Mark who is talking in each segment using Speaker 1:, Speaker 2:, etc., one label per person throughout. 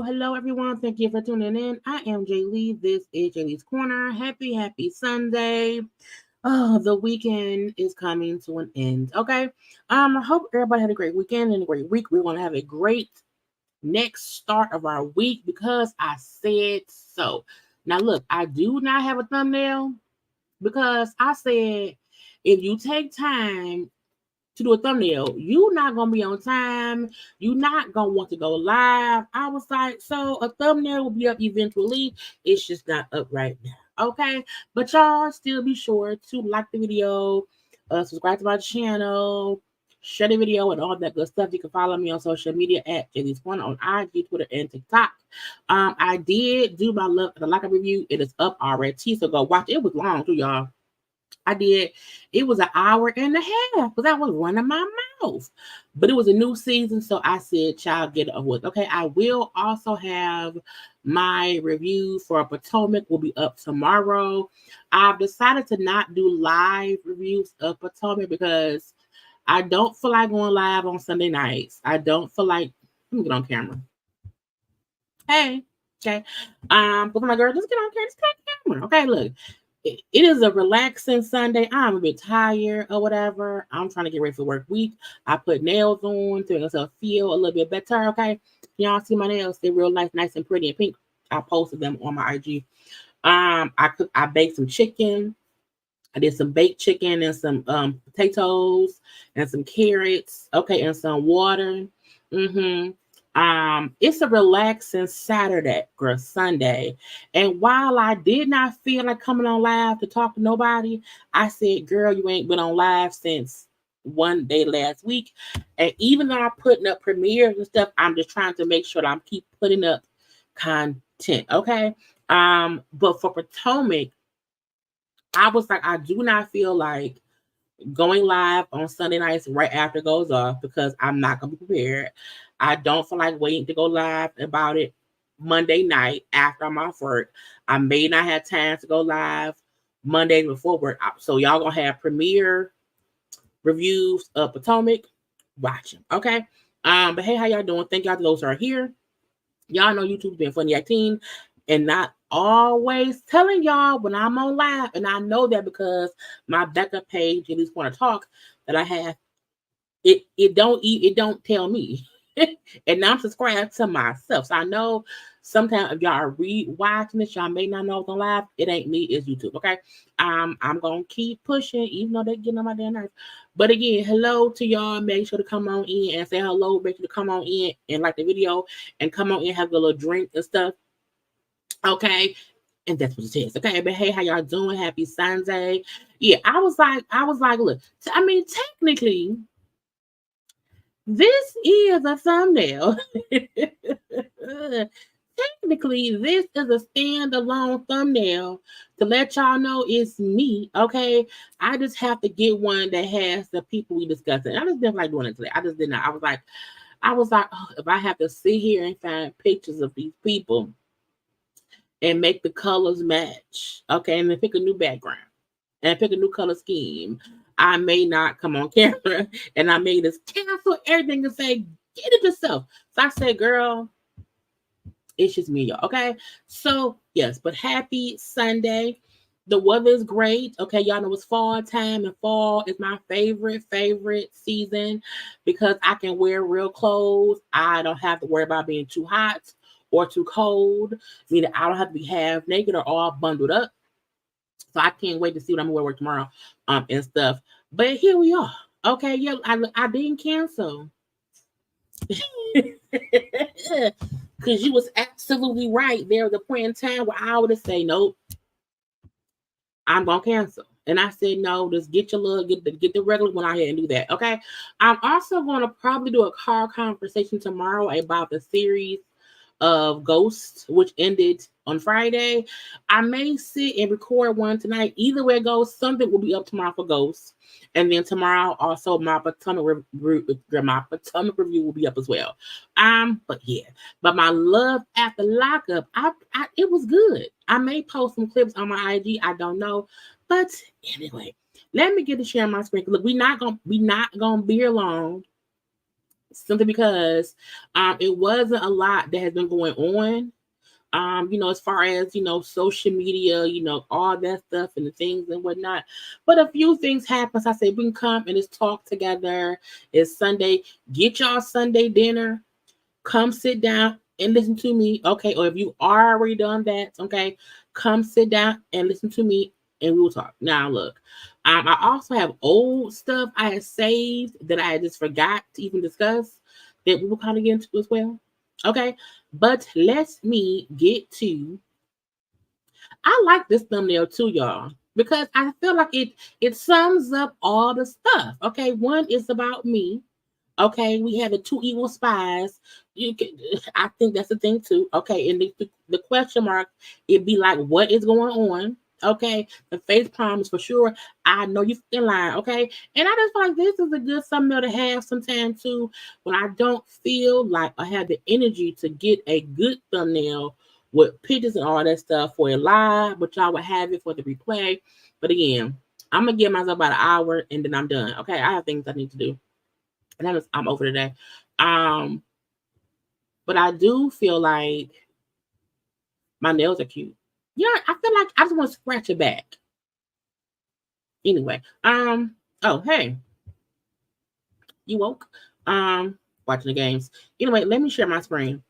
Speaker 1: Hello, everyone. Thank you for tuning in. I am Jaylee. This is JayLeesCorner. Happy Sunday. Oh, the weekend is coming to an end. Okay. I hope everybody had a great weekend and a great week. We're going to have a great next start of our week because I said so. Now, look, I do not have a thumbnail because I said if you take time to do a thumbnail, you're not gonna be on time, you're not gonna want to go live. I was like, so a thumbnail will be up eventually, it's just not up right now. Okay, but y'all still be sure to like the video, subscribe to my channel, share the video, and all that good stuff. You can follow me on social media at JayLeesCorner on IG, Twitter, and TikTok. I did do my like review. It is up already, so go watch it. It was long too, y'all. I did. It was an hour and a half because I was running my mouth. But it was a new season, so I said, child, get it over with. Okay, I will also have my review for Potomac will be up tomorrow. I've decided to not do live reviews of Potomac because I don't feel like going live on Sunday nights. I don't feel like, let me get on camera. Hey, okay. But my girl, just get on camera. Okay, look. It is a relaxing Sunday. I'm a bit tired or whatever. I'm trying to get ready for work week. I put nails on to make myself feel a little bit better. Okay. Y'all see my nails? They're real nice and pretty and pink. I posted them on my IG. I baked some chicken. I did some baked chicken and some potatoes and some carrots. Okay, and some water. It's a relaxing Sunday. And while I did not feel like coming on live to talk to nobody, I said, girl, you ain't been on live since one day last week. And even though I'm putting up premieres and stuff, I'm just trying to make sure that I'm keep putting up content. Okay. But for Potomac, I was like, I do not feel like going live on Sunday nights right after it goes off because I'm not going to be prepared. I don't feel like waiting to go live about it Monday night after I'm off work. I may not have time to go live Monday before work. So y'all going to have premiere reviews of Potomac. Watch them, okay? But hey, how y'all doing? Thank y'all to those who are here. Y'all know YouTube's been funny 18 and not always telling y'all when I'm on live. And I know that because my backup page, JayLeesCorner Talk, that I have, it don't tell me. And I'm subscribed to myself. So I know sometimes if y'all are watching this, y'all may not know it's on live. It ain't me, it's YouTube. Okay. I'm gonna keep pushing, even though they're getting on my damn nerves. But again, hello to y'all. Make sure to come on in and say hello. Make sure to come on in and like the video and come on in, have a little drink and stuff. Okay. And that's what it is. Okay. But hey, how y'all doing? Happy Sunday. Yeah, I was like, look, technically, this is a thumbnail. Technically, this is a standalone thumbnail to let y'all know it's me. Okay. I just have to get one that has the people we discussing. I just didn't like doing it today. I just did not. I was like, oh, if I have to sit here and find pictures of these people and make the colors match, okay, and then pick a new background and pick a new color scheme, I may not come on camera, and I may just cancel everything and say, get it yourself. So I said, girl, it's just me, y'all. Okay. So yes, but happy Sunday. The weather is great. Okay. Y'all know it's fall time, and fall is my favorite season because I can wear real clothes. I don't have to worry about being too hot or too cold. Meaning I don't have to be half naked or all bundled up. So I can't wait to see what I'm gonna wear tomorrow and stuff. But here we are. Okay. Yeah, I didn't cancel. Because you was absolutely right. There was a point in time where I would have said, nope, I'm gonna cancel. And I said, no, just get the regular one out here and do that. Okay. I'm also gonna probably do a car conversation tomorrow about the series of Ghost, which ended on Friday. I may sit and record one tonight. Either way it goes, something will be up tomorrow for Ghost. And then tomorrow also my Potomac review will be up as well. But yeah. But my love after lockup, it was good. I may post some clips on my IG. I don't know. But anyway, let me get to share my screen. Look, we not gonna be here long. Simply because it wasn't a lot that has been going on. As far as, social media, all that stuff and the things and whatnot. But a few things happen. So I say we can come and just talk together. It's Sunday. Get y'all Sunday dinner. Come sit down and listen to me. Okay. Or if you already done that, okay, come sit down and listen to me and we will talk. Now look, I also have old stuff I had saved that I just forgot to even discuss that we will kind of get into as well. Okay, but let me get to. I like this thumbnail too, y'all, because I feel like it sums up all the stuff. Okay, one is about me. Okay, we have the two evil spies. I think that's the thing too. Okay, and the question mark, it'd be like, what is going on? Okay, the face palms for sure. I know you in line. Okay, and I just feel like this is a good thumbnail to have sometime too when I don't feel like I have the energy to get a good thumbnail with pictures and all that stuff for a live, but y'all would have it for the replay. But again, I'm gonna give myself about an hour and then I'm done. Okay, I have things I need to do, and I'm over today. But I do feel like my nails are cute. Yeah, I feel like I just want to scratch it back. Anyway, oh hey, you woke? Watching the games. Anyway, let me share my screen,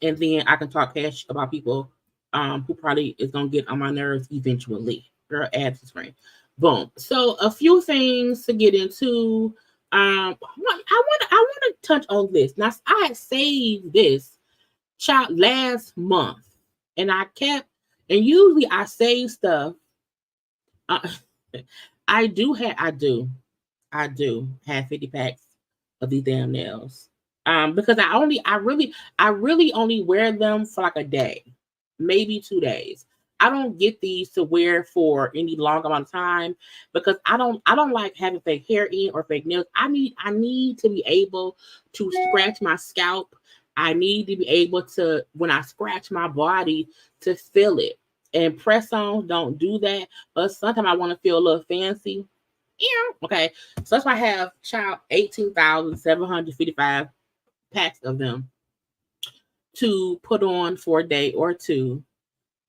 Speaker 1: and then I can talk cash about people who probably is gonna get on my nerves eventually. Girl, add to the screen. Boom. So a few things to get into. I want to touch on this. Now I had saved this child last month, and I kept. And usually I save stuff. I do have 50 packs of these damn nails. Because I really only wear them for like a day, maybe 2 days. I don't get these to wear for any long amount of time because I don't like having fake hair in or fake nails. I need to be able to scratch my scalp. I need to be able to, when I scratch my body, to feel it. And press-ons don't do that. But sometimes I want to feel a little fancy. Yeah. Okay. So that's why I have 18,755 packs of them to put on for a day or two.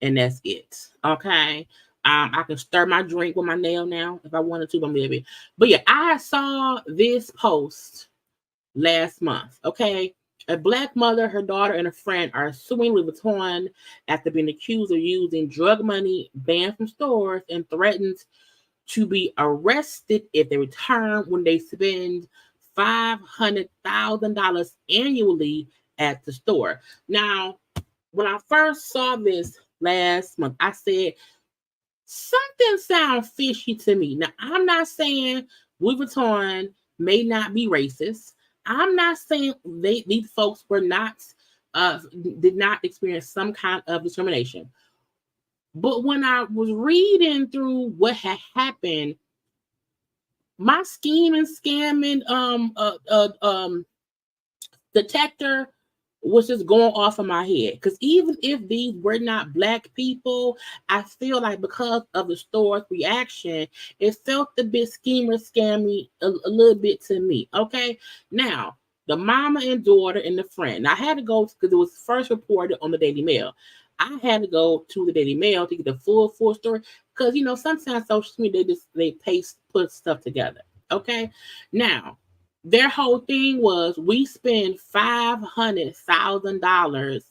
Speaker 1: And that's it. Okay. I can stir my drink with my nail now if I wanted to, but maybe. But yeah, I saw this post last month. Okay. A black mother, her daughter, and a friend are suing Louis Vuitton after being accused of using drug money banned from stores and threatened to be arrested if they return when they spend $500,000 annually at the store. Now, when I first saw this last month, I said, something sounds fishy to me. Now, I'm not saying Louis Vuitton may not be racist. I'm not saying these folks were not did not experience some kind of discrimination. But when I was reading through what had happened, my scheming, scamming detector was just going off of my head. Because even if these were not black people, I feel like because of the store's reaction, it felt a bit schemer scammy a little bit to me. Okay. Now, the mama and daughter and the friend. Now, I had to go because it was first reported on the Daily Mail. I had to go to the Daily Mail to get the full story. Because sometimes social media they paste put stuff together. Okay. Now, their whole thing was we spend $500,000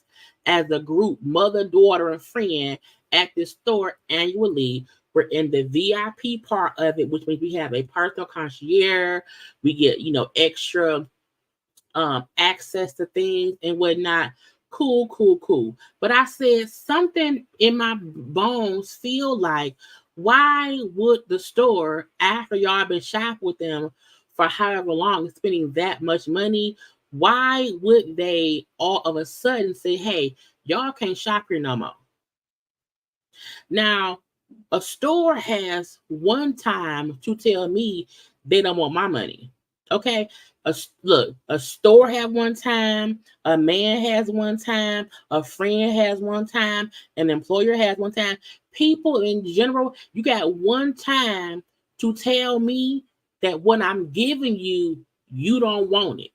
Speaker 1: as a group, mother, daughter, and friend at this store annually. We're in the VIP part of it, which means we have a personal concierge. We get, extra access to things and whatnot. Cool. But I said something in my bones feel like, why would the store, after y'all been shopping with them for however long, spending that much money, why would they all of a sudden say, hey, y'all can't shop here no more? Now, a store has one time to tell me they don't want my money. Okay. Look, a store has one time, a man has one time, a friend has one time, an employer has one time. People in general, you got one time to tell me that what I'm giving you, you don't want it.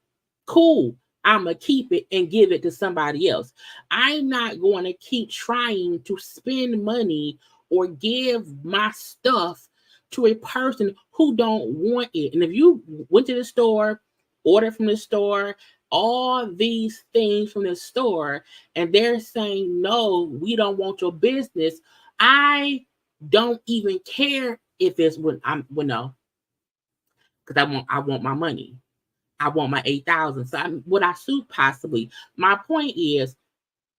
Speaker 1: Cool. I'm going to keep it and give it to somebody else. I'm not going to keep trying to spend money or give my stuff to a person who don't want it. And if you went to the store, ordered from the store, all these things from the store, and they're saying, no, we don't want your business, I don't even care if it's no, because I want my money. I want my 8,000. So would I sue? Possibly. My point is,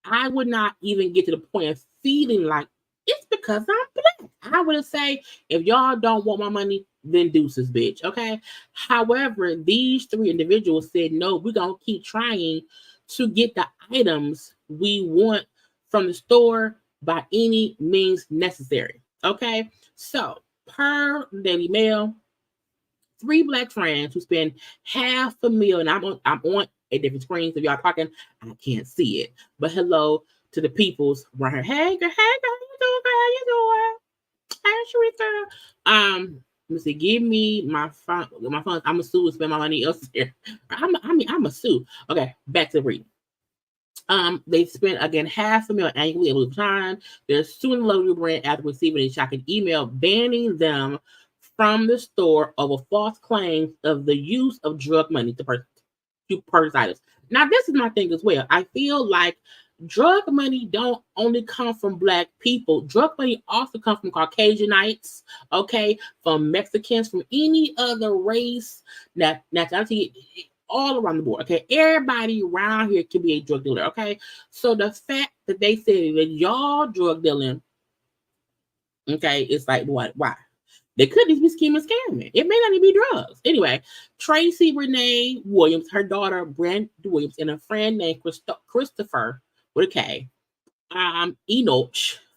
Speaker 1: I would not even get to the point of feeling like it's because I'm black. I would say, if y'all don't want my money, then deuces, bitch. Okay. However, these three individuals said, no, we're going to keep trying to get the items we want from the store by any means necessary. Okay. So, per Daily Mail, three black friends who spend $500,000, and I'm on a different screen, so y'all talking, I can't see it. But hello to the peoples right here. Hey, girl, how you doing? Hey, Sharika. Let me see. Give me my phone. My phone. I'm a sue and spend my money elsewhere. I'm a sue. Okay, back to the reading. They spent again $500,000 annually at Louis Vuitton. They're suing the luxury brand after receiving a shocking email banning them from the store over false claims of the use of drug money to purchase items. Now, this is my thing as well. I feel like drug money don't only come from black people. Drug money also comes from Caucasianites, okay, from Mexicans, from any other race, nationality, all around the board. Okay, everybody around here can be a drug dealer. Okay, so the fact that they say that y'all drug dealing, okay, it's like what? Why? They could just be scheming, scamming. It may not even be drugs. Anyway, Tracy Renee Williams, her daughter Brent Williams, and a friend named Christopher with a K, Enoch,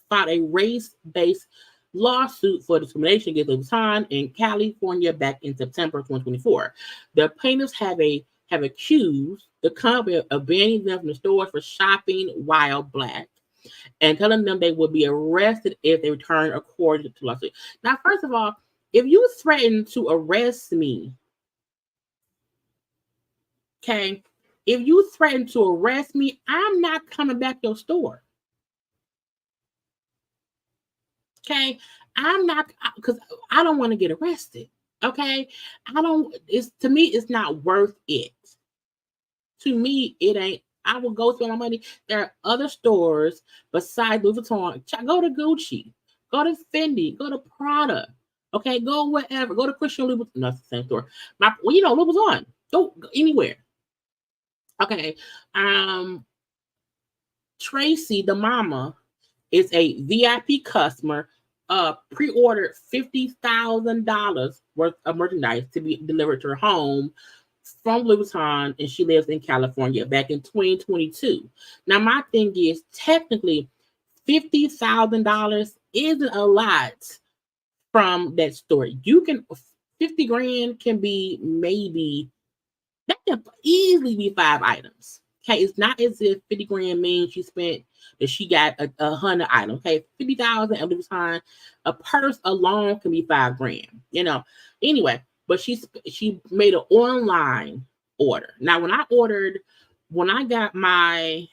Speaker 1: filed a race-based lawsuit for discrimination against Vuitton in California back in September 2024. The plaintiffs have accused the company of banning them from the store for shopping while black and telling them they would be arrested if they return according to the lawsuit. Now, first of all, if you threaten to arrest me, okay, if you threaten to arrest me, I'm not coming back to your store. Okay, I'm not, because I don't want to get arrested. Okay, to me, it's not worth it. To me, it ain't. I will go spend my money. There are other stores besides Louis Vuitton. Go to Gucci, go to Fendi, go to Prada. Okay, go wherever. Go to Christian Louis Vuitton. That's the same store. Louis Vuitton. Go anywhere. Okay. Tracy, the mama, is a VIP customer. Pre-ordered $50,000 worth of merchandise to be delivered to her home from Louis Vuitton, and she lives in California back in 2022. Now, my thing is, technically, $50,000 isn't a lot from that store. 50 grand can be maybe, that can easily be 5 items. Okay, it's not as if 50 grand means she got a 100 items. Okay, 50,000 at Louis Vuitton, a purse alone can be 5 grand. Anyway, but she made an online order. Now, when I got my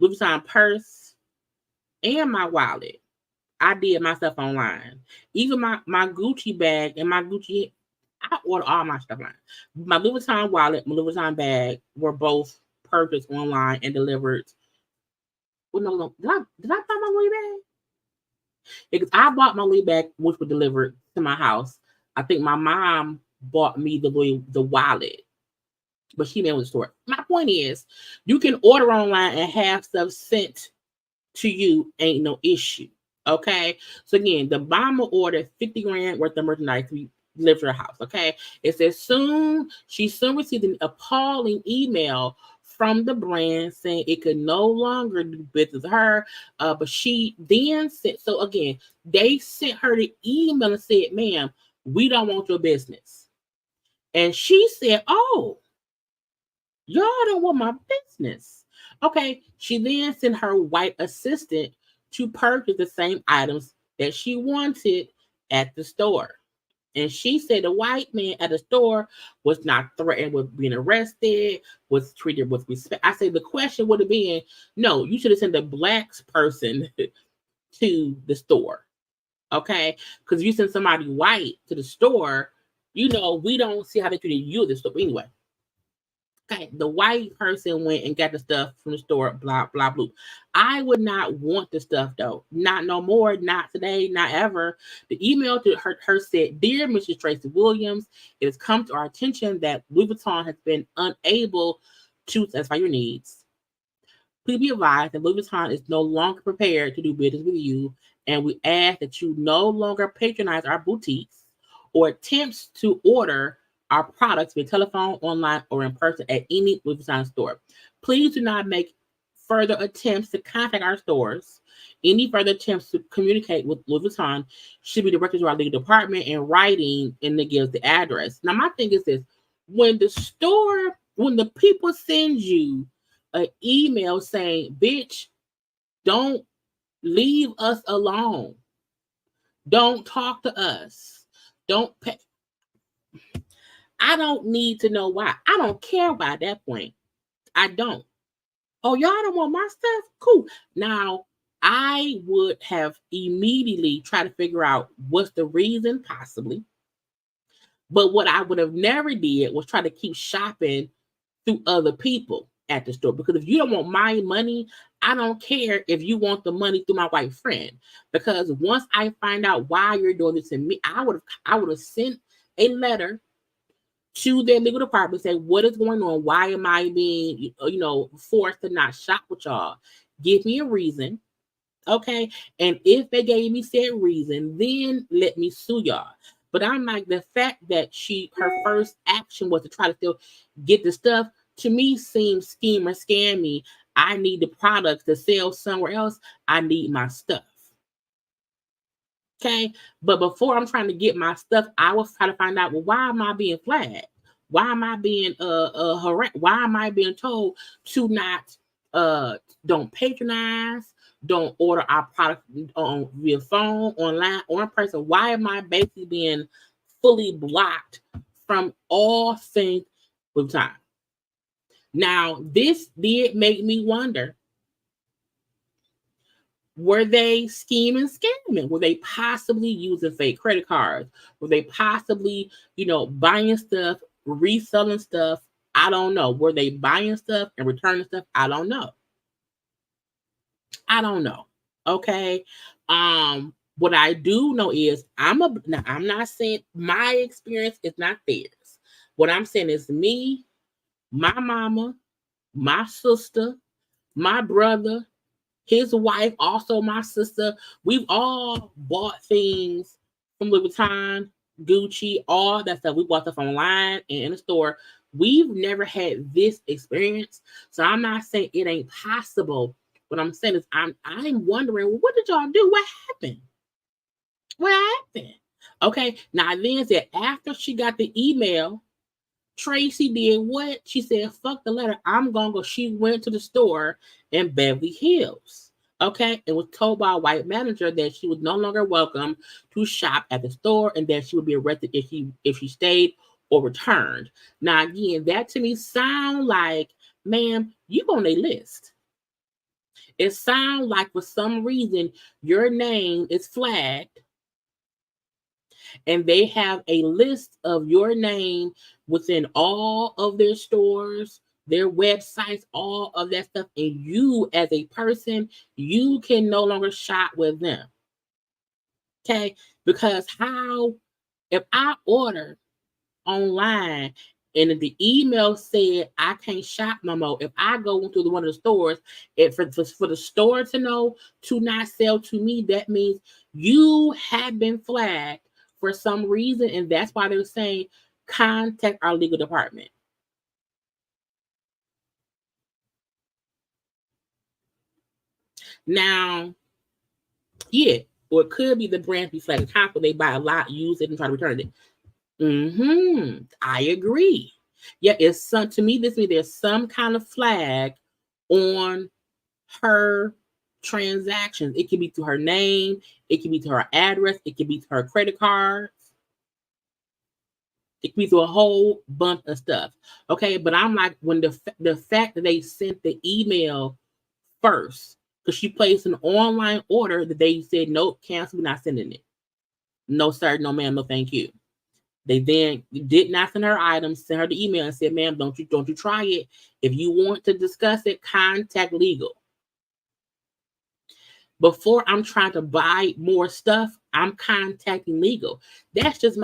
Speaker 1: Louis Vuitton purse and my wallet, I did my stuff online. Even my Gucci bag and my Gucci, I ordered all my stuff online. My Louis Vuitton wallet, my Louis Vuitton bag were both purchased online and delivered. Well, no, did I buy my Louis bag? Because I bought my Louis bag, which was delivered to my house. I think my mom bought me the wallet, but she made it with the store. My point is, you can order online and have stuff sent to you, ain't no issue. Okay, so again, the mama ordered 50 grand worth of merchandise to be delivered to her house. Okay, it says she soon received an appalling email from the brand saying it could no longer do business with her. But she then said, so again, they sent her the email and said, ma'am, we don't want your business. And she said, oh, y'all don't want my business. Okay, she then sent her white assistant to purchase the same items that she wanted at the store. And she said the white man at the store was not threatened with being arrested, was treated with respect. I said the question would have been, no, you should have sent the black person to the store. Okay? Because if you send somebody white to the store, we don't see how they treated you at the store. But anyway. Okay, the white person went and got the stuff from the store, blah, blah, blah. I would not want the stuff, though. Not no more, not today, not ever. The email to her said, Dear Mrs. Tracy Williams, it has come to our attention that Louis Vuitton has been unable to satisfy your needs. Please be advised that Louis Vuitton is no longer prepared to do business with you, and we ask that you no longer patronize our boutiques or attempts to order our products via telephone, online, or in person at any Louis Vuitton store. Please do not make further attempts to contact our stores. Any further attempts to communicate with Louis Vuitton should be directed to our legal department in writing, and it gives the address. Now, my thing is this. When the people send you an email saying, bitch, don't leave us alone. Don't talk to us. Don't pay. I don't need to know why. I don't care why at that point. I don't. Oh, y'all don't want my stuff? Cool. Now, I would have immediately tried to figure out what's the reason, possibly. But what I would have never did was try to keep shopping through other people at the store. Because if you don't want my money, I don't care if you want the money through my white friend. Because once I find out why you're doing this to me, I would have sent a letter to their legal department, say, what is going on? Why am I being, forced to not shop with y'all? Give me a reason. Okay. And if they gave me said reason, then let me sue y'all. But I'm like, the fact that her first action was to try to still get the stuff, to me seems scheme or scammy. I need the products to sell somewhere else. I need my stuff. Okay, but before I'm trying to get my stuff, I was trying to find out, well, why am I being flagged? Why am I being harassed? Why am I being told to not don't patronize, don't order our product on via phone, online, or in person? Why am I basically being fully blocked from all things with time? Now, this did make me wonder. Were they scheming, scamming? Were they possibly using fake credit cards? Were they possibly, buying stuff, reselling stuff I don't know. Were they buying stuff and returning stuff? I don't know. Okay. What I do know is I'm not saying my experience is not theirs. What I'm saying is me, my mama, my sister, my brother, his wife, also my sister. We've all bought things from Louis Vuitton, Gucci, all that stuff. We bought stuff online and in the store. We've never had this experience. So I'm not saying it ain't possible. What I'm saying is I'm wondering, well, what did y'all do? What happened? Okay. Now then said after she got the email, Tracy did what? She said, fuck the letter. I'm gonna go. She went to the store in Beverly Hills. Okay. And was told by a white manager that she was no longer welcome to shop at the store and that she would be arrested if she stayed or returned. Now again, that to me sound like, ma'am, you on a list. It sounds like for some reason your name is flagged and they have a list of your name within all of their stores, their websites, all of that stuff. And you as a person, you can no longer shop with them. Okay? Because if I order online and the email said I can't shop no more, if I go into one of the stores, for the store to know to not sell to me, that means you have been flagged for some reason, and that's why they're saying contact our legal department. Now, yeah, or it could be the brand be flagged conflict. They buy a lot, use it, and try to return it. I agree. Yeah, it's to me, this means there's some kind of flag on her transactions. It can be to her name, it can be to her address, it can be to her credit cards. It can be to a whole bunch of stuff. Okay, but I'm like, when the fact that they sent the email first, because she placed an online order that they said, nope, cancel, we're not sending it. No, sir, no, ma'am, no, thank you. They then did not send her items, sent her the email and said, ma'am, don't you try it. If you want to discuss it, contact legal. Before I'm trying to buy more stuff, I'm contacting legal. That's just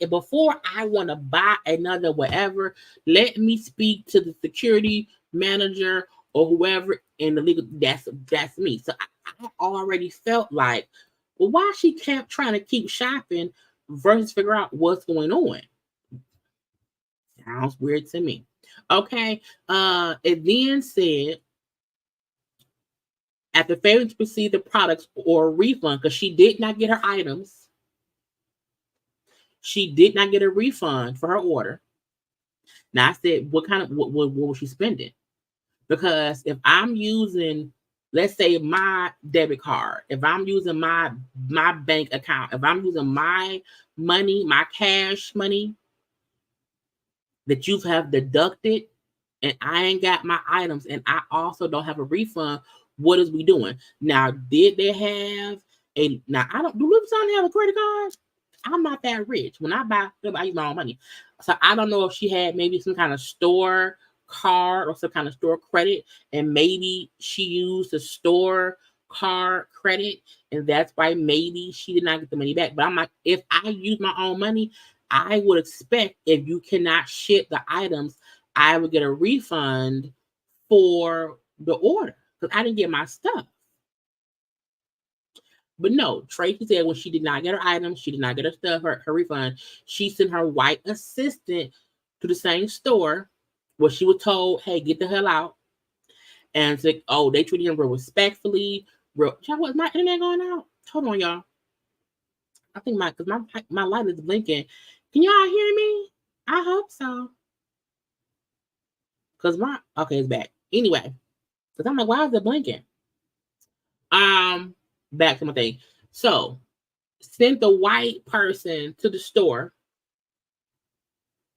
Speaker 1: before I want to buy another whatever, let me speak to the security manager or whoever in the legal. That's me. So I already felt like, well, why she kept trying to keep shopping versus figure out what's going on. Sounds weird to me. Okay. It then said, after failing to receive the products or a refund, because she did not get her items, she did not get a refund for her order. Now I said, what was she spending? Because if I'm using, let's say, my debit card, if I'm using my bank account, if I'm using my money, my cash money that you have deducted, and I ain't got my items, and I also don't have a refund, what is we doing? Now, did they have now I don't, do Louis Vuitton have a credit card? I'm not that rich. When I buy stuff, I use my own money. So I don't know if she had maybe some kind of store card or some kind of store credit, and maybe she used the store card credit, and that's why maybe she did not get the money back. But I'm like, if I use my own money, I would expect if you cannot ship the items, I would get a refund for the order because I didn't get my stuff. But no, Tracy said when she did not get her items, she did not get her stuff, her refund, she sent her white assistant to the same store where she was told, hey, get the hell out. And said, oh, they treated him real respectfully. Was my internet going out? Hold on, y'all. I think my light is blinking. Can y'all hear me? I hope so. Because it's back. Anyway, because I'm like, why is it blinking? Back to my thing. So, sent the white person to the store,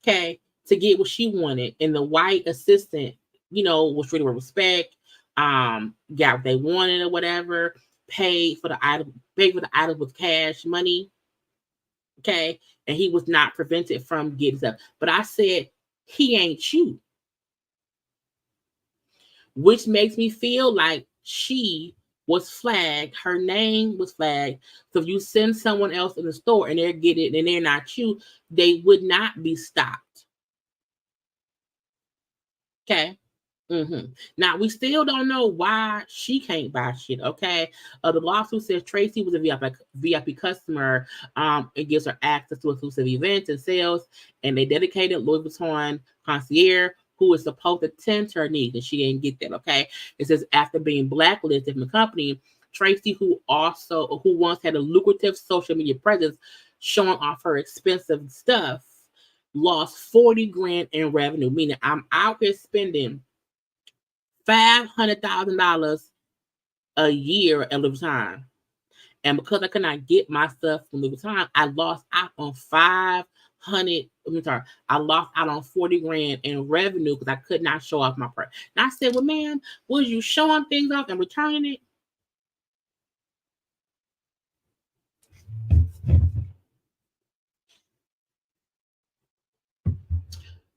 Speaker 1: okay, to get what she wanted. And the white assistant, was treated with respect, got what they wanted or whatever, paid for the item with cash money, okay, and he was not prevented from getting stuff. But I said, he ain't you. which makes me feel like she was flagged. Her name was flagged. So if you send someone else in the store and they get it and they're not you, they would not be stopped. Okay. Now we still don't know why she can't buy shit. Okay, the lawsuit says Tracy was a VIP customer. It gives her access to exclusive events and sales, and they dedicated Louis Vuitton concierge who was supposed to tend to her needs, and she didn't get that. Okay, it says after being blacklisted from the company, Tracy, who once had a lucrative social media presence, showing off her expensive stuff, lost 40 grand in revenue. Meaning, I'm out here spending $500,000 a year at Louis Vuitton. And because I could not get my stuff from Louis Vuitton, I lost out on 40 grand in revenue because I could not show off my price. And I said, well, man, was you showing things off and returning it?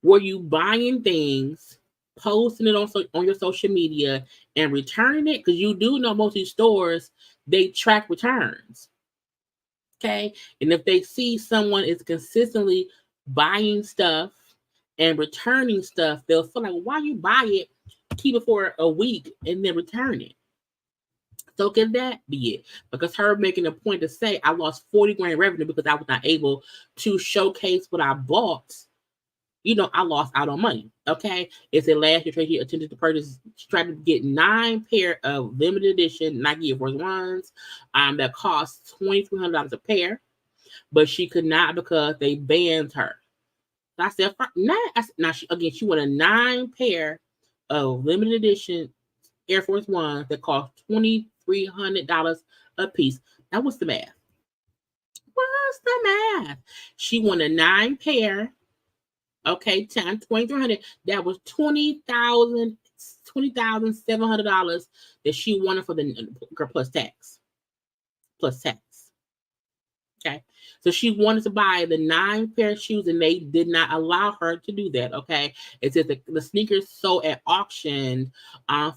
Speaker 1: Were you buying things, posting it on your social media, and returning it? Because you do know most of these stores, they track returns. Okay. And if they see someone is consistently buying stuff and returning stuff, they'll feel like, why you buy it, keep it for a week, and then return it? So can that be it? Because her making a point to say I lost 40 grand revenue because I was not able to showcase what I bought. I lost out on money. Okay. It said last year Tracy attempted to purchase, she tried to get 9 pair of limited edition Nike Air Force Ones that cost $2,300 a pair, but she could not because they banned her. So I said, she wanted 9 pair of limited edition Air Force Ones that cost $2,300 a piece. Now, what's the math? She wanted 9 pair. Okay, times 2,300. That was $20,700 that she wanted for the plus tax. Okay, so she wanted to buy the 9 pair of shoes, and they did not allow her to do that. Okay, it says the sneakers sold at auction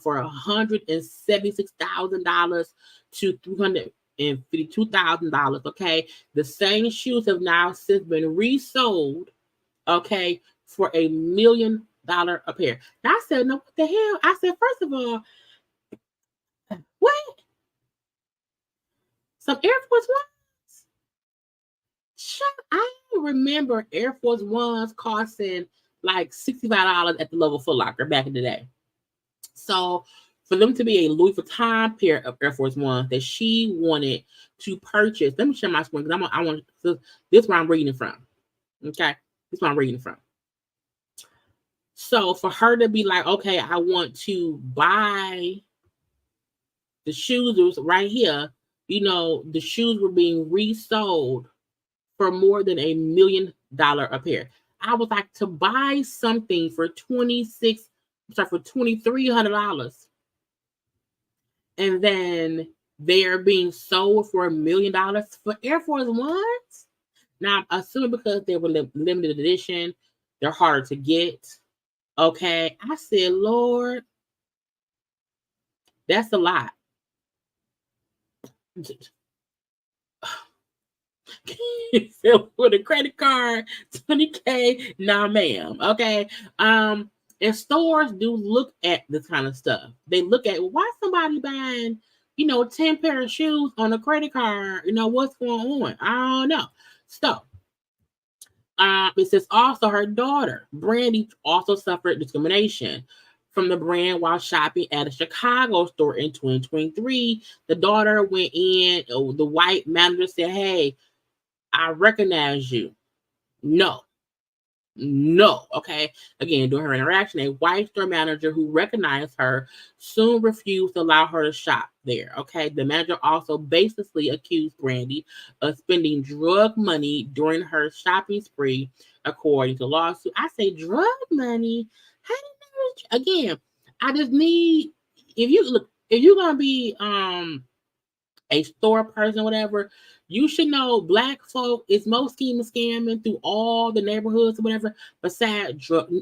Speaker 1: for $176,000 to $352,000. Okay, the same shoes have now since been resold. Okay, for $1 million a pair. Now I said, no, what the hell? I said, first of all, what? Some Air Force Ones? I remember Air Force Ones costing like $65 at the local Foot Locker back in the day. So for them to be a Louis Vuitton pair of Air Force Ones that she wanted to purchase, let me share my screen because this is where I'm reading from. Okay, this is where I'm reading from. So for her to be like, okay, I want to buy the shoes right here, the shoes were being resold for more than $1 million a pair. I was like, to buy something for $2,300, and then they're being sold for $1 million for Air Force Ones. Now I'm assuming because they were limited edition, they're harder to get. Okay, I said, Lord, that's a lot. With a credit card, $20K, nah, ma'am. Okay, and stores do look at this kind of stuff. They look at why somebody buying, 10 pair of shoes on a credit card. What's going on? I don't know. So. It says also her daughter, Brandy, also suffered discrimination from the brand while shopping at a Chicago store in 2023. The daughter went in, the white manager said, hey, I recognize you. No. Okay. Again, during her interaction, a white store manager who recognized her soon refused to allow her to shop there. Okay. The manager also baselessly accused Brandy of spending drug money during her shopping spree, according to the lawsuit. I say drug money. How did that? Again, I just need, if you're gonna be a store person, whatever, you should know Black folk is most scamming through all the neighborhoods or whatever, besides drug.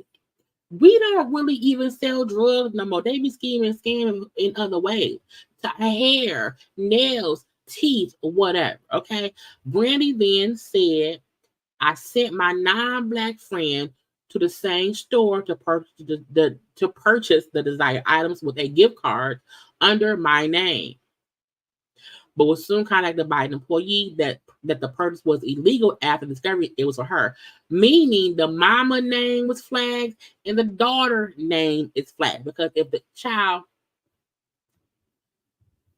Speaker 1: We don't really even sell drugs no more. They be scamming in other ways. Hair, nails, teeth, whatever. Okay. Brandy then said, I sent my non-black friend to the same store to purchase the desired items with a gift card under my name, but was soon contacted by an employee that the purchase was illegal after discovery it was for her. Meaning the mama name was flagged and the daughter name is flagged. Because if the child,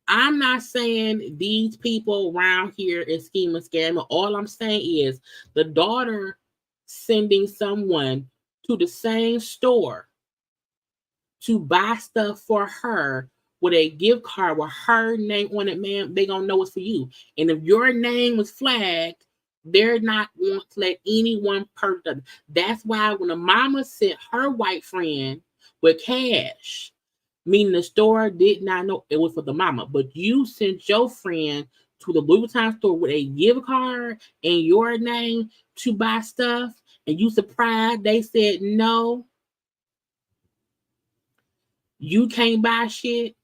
Speaker 1: I'm not saying these people around here is scheming, scamming. All I'm saying is the daughter sending someone to the same store to buy stuff for her with a gift card with her name on it, man, they gonna know it's for you. And if your name was flagged, they're not going to let anyone purchase. That's why when a mama sent her white friend with cash, meaning the store did not know it was for the mama, but you sent your friend to the Louis Vuitton store with a gift card and your name to buy stuff, and you surprised they said no, you can't buy shit.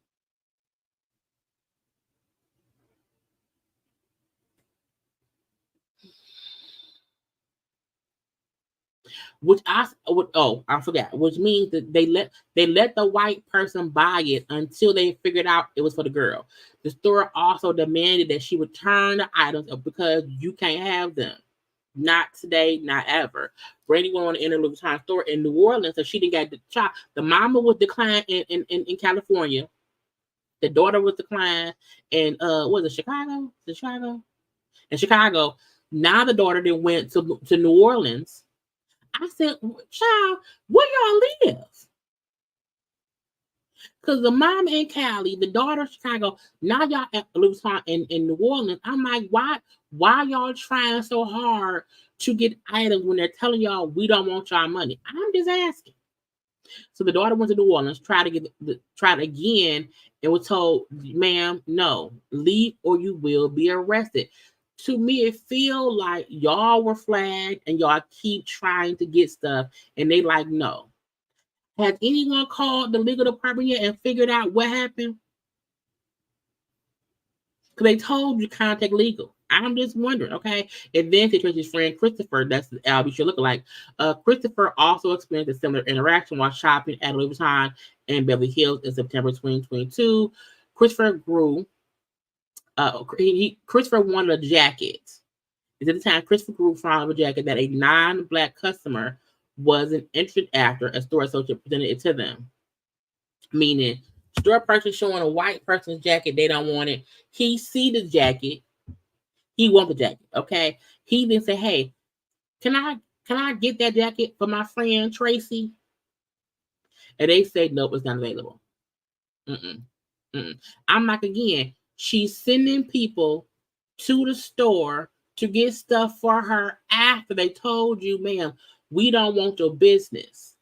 Speaker 1: I forgot, which means that they let the white person buy it until they figured out it was for the girl. The store also demanded that she return the items because you can't have them. Not today, not ever. Brandy went on the Louis Vuitton store in New Orleans, so she didn't get the child. The mama was declined in California. The daughter was declined in was it Chicago? Is it Chicago? In Chicago. Now the daughter then went to New Orleans. I said, child, where y'all live? Because the mom in Cali, the daughter Chicago, now y'all at Louis Vuitton in New Orleans. I'm like, why y'all trying so hard to get items when they're telling y'all we don't want y'all money? I'm just asking. So the daughter went to New Orleans, tried again, and was told, ma'am, no, leave or you will be arrested. To me, it feel like y'all were flagged and y'all keep trying to get stuff, and they like, no. Has anyone called the legal department yet and figured out what happened? Because they told you contact legal. I'm just wondering, okay? And then to his friend Christopher, that's the Albie should look like. Christopher also experienced a similar interaction while shopping at Louis Vuitton in Beverly Hills in September 2022. Christopher grew. Christopher wanted a jacket. At the time, Christopher grew from a jacket that a non-black customer wasn't interested after a store associate presented it to them. Meaning, store person showing a white person's jacket, they don't want it. He see the jacket, he want the jacket. Okay, he then say, "Hey, can I get that jacket for my friend Tracy?" And they say, "Nope, it's not available." Mm-mm, mm-mm. I'm like, again, she's sending people to the store to get stuff for her after they told you, ma'am, we don't want your business.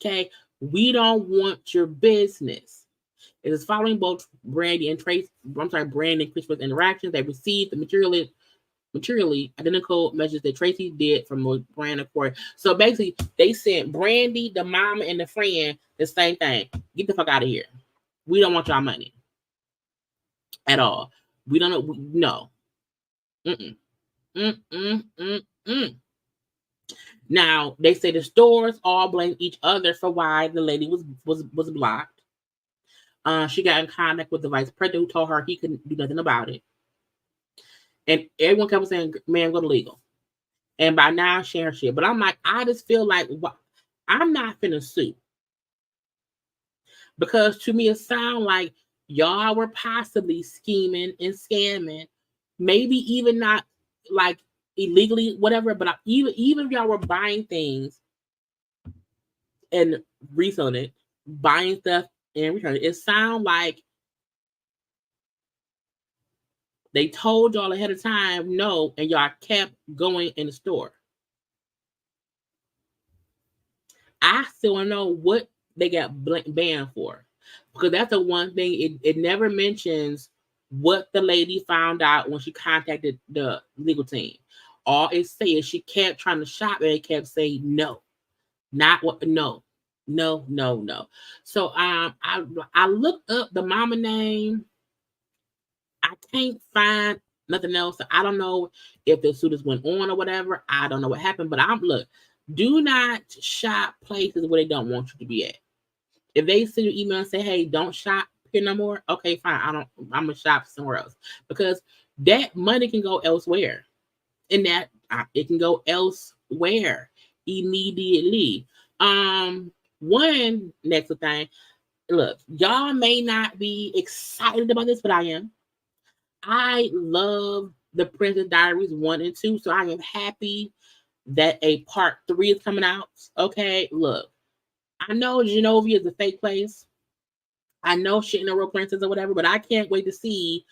Speaker 1: Okay, we don't want your business. It is following both Brandy and Christopher's interactions. They received the materially identical messages that Tracy did from the brand accord. So basically, they sent Brandy, the mama, and the friend the same thing. Get the fuck out of here. We don't want y'all money at all. We don't know. No. Mm-mm. Mm-mm. Mm-mm. Now they say the stores all blame each other for why the lady was blocked. She got in contact with the vice president who told her he couldn't do nothing about it. And everyone kept saying, man, go to legal. And by now, share shit. But I'm like, I just feel like I'm not finna sue. Because to me, it sounds like y'all were possibly scheming and scamming. Maybe even not like illegally, whatever. But even if y'all were buying things and reselling it, buying stuff and returning it sounds like they told y'all ahead of time no, and y'all kept going in the store. I still want to know what they got banned for, because that's the one thing it never mentions what the lady found out when she contacted the legal team. All it says she kept trying to shop and it kept saying no. Not what? No, no, no, no. So I looked up the mama name. I can't find nothing else. I don't know if the suitors went on or whatever. I don't know what happened. But I'm look. Do not shop places where they don't want you to be at. If they send you an email and say, "Hey, don't shop here no more," okay, fine. I'm gonna shop somewhere else because that money can go elsewhere, and that it can go elsewhere immediately. One next thing. Look, y'all may not be excited about this, but I am. I love the Princess Diaries 1 and 2, so I am happy that a part 3 is coming out. Okay, look, I know Genovia is a fake place. I know she ain't no real princess or whatever, but I can't wait to see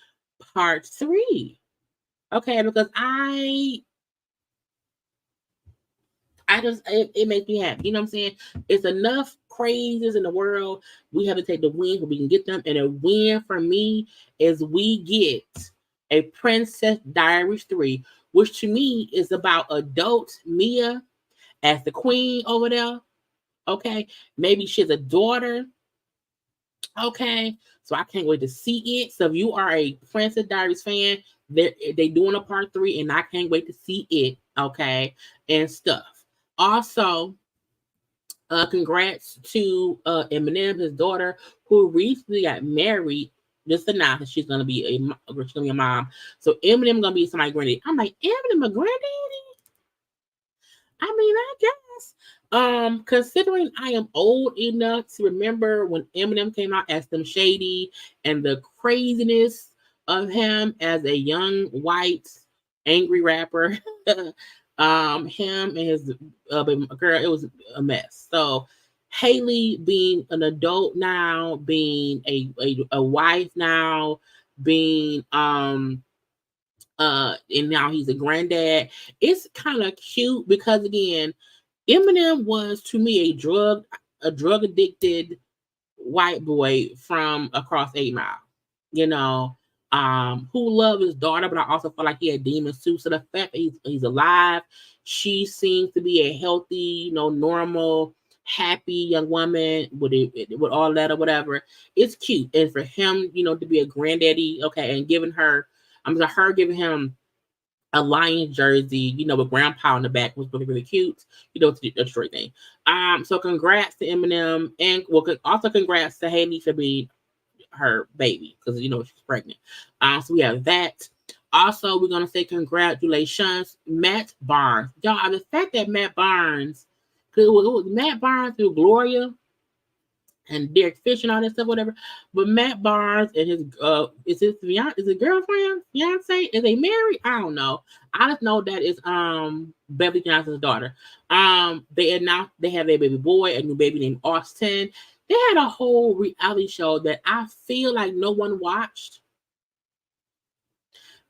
Speaker 1: part 3. Okay, because I just it makes me happy. You know what I'm saying? It's enough crazes in the world. We have to take the win so we can get them. And a win for me is we get a Princess Diaries 3, which to me is about adult Mia as the queen over there. Okay. Maybe she's a daughter. Okay. So I can't wait to see it. So if you are a Princess Diaries fan, they doing a part 3, and I can't wait to see it. Okay. And stuff. Also, congrats to Eminem, his daughter, who recently got married. Just announced that she's gonna be a mom. So Eminem gonna be somebody's granddaddy. I'm like, Eminem a granddaddy? I mean, I guess. Considering I am old enough to remember when Eminem came out as Slim Shady and the craziness of him as a young white angry rapper. Him and his girl, it was a mess. So Haley being an adult now, being a wife now, being and now he's a granddad. It's kind of cute because again, Eminem was to me a drug addicted white boy from across 8 Mile, you know, who loved his daughter, but I also felt like he had demons too. So the fact that he's alive, she seems to be a healthy, normal, happy young woman with all that or whatever. It's cute, and for him, to be a granddaddy, okay, and giving him a Lions jersey, with grandpa in the back was really, really cute. It's a Detroit thing. So congrats to Eminem, and also congrats to Haley for being her baby because she's pregnant. So we have that. Also, we're gonna say congratulations, Matt Barnes. Y'all, the fact that Matt Barnes, because it was Matt Barnes through Gloria and Derek Fish and all that stuff, whatever. But Matt Barnes and his is his girlfriend, fiance? Is they married? I don't know. I just know that is Beverly Johnson's daughter. They announced they have a baby boy, a new baby named Austin. They had a whole reality show that I feel like no one watched.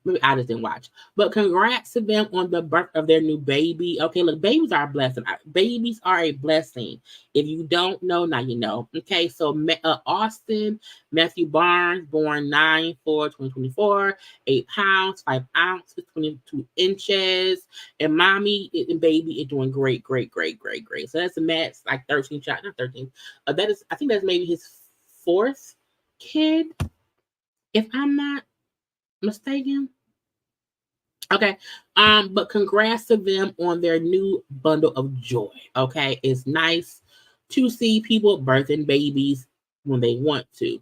Speaker 1: Maybe I just didn't watch. But congrats to them on the birth of their new baby. Okay, look, babies are a blessing. Babies are a blessing. If you don't know, now you know. Okay, so Austin Matthew Barnes, born 9/4/2024, 8 pounds, 5 ounces, 22 inches. And mommy and baby is doing great, great, great, great, great. So that's a Matt's like 13 shot, not 13. I think that's maybe his 4th kid, if I'm not mistaken. Okay. But congrats to them on their new bundle of joy. Okay. It's nice to see people birthing babies when they want to.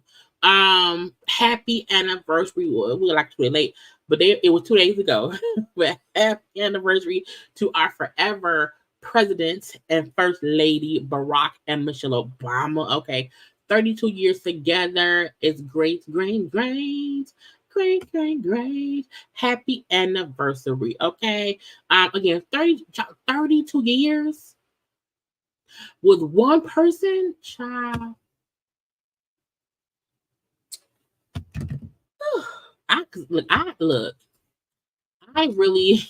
Speaker 1: Happy anniversary. Well, we like to be late, but it was 2 days ago. But happy anniversary to our forever president and first lady, Barack and Michelle Obama. Okay. 32 years together. It's great, great, great. Great, great, great. Happy anniversary. Okay. Again, 32 years with one person, child. Look. I really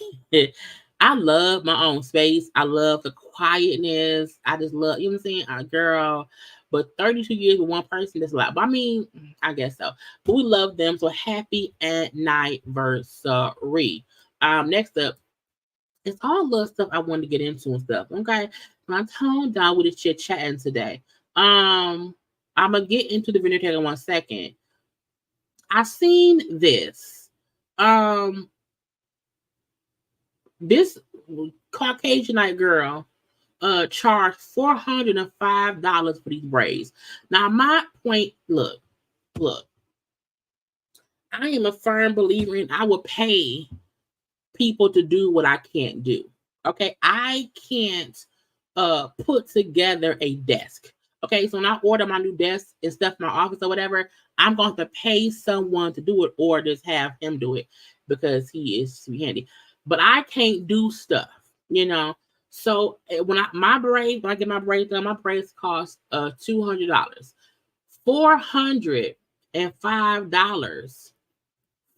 Speaker 1: I love my own space. I love the quietness. I just love, you know what I'm saying? Girl. But 32 years with one person, that's a lot. But I mean, I guess so. But we love them. So happy anniversary. Next up, it's all little stuff I wanted to get into and stuff. Okay. I'm toned down with this chit chatting today. I'm gonna get into the veneer tag in 1 second. I seen this. This Caucasianite girl charged $405 for these braids. Now, my point, look, I am a firm believer in I will pay people to do what I can't do. Okay, I can't put together a desk. Okay, so when I order my new desk and stuff in my office or whatever, I'm going to pay someone to do it or just have him do it because he is handy. But I can't do stuff, you know. So when I get my braids done, my braids cost $200. $405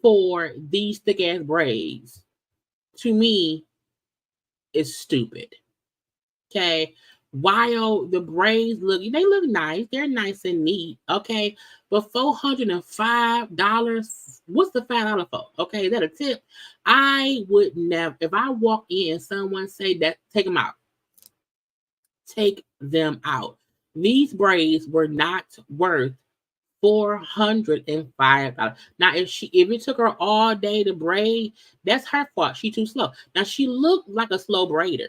Speaker 1: for these thick ass braids to me is stupid. Okay. While the braids they look nice, they're nice and neat. Okay. But $405, what's the $5 for? Okay. Is that a tip? I would never, if I walk in and someone say that, take them out. Take them out. These braids were not worth $405. Now, if it took her all day to braid, that's her fault. She too slow. Now, she looked like a slow braider.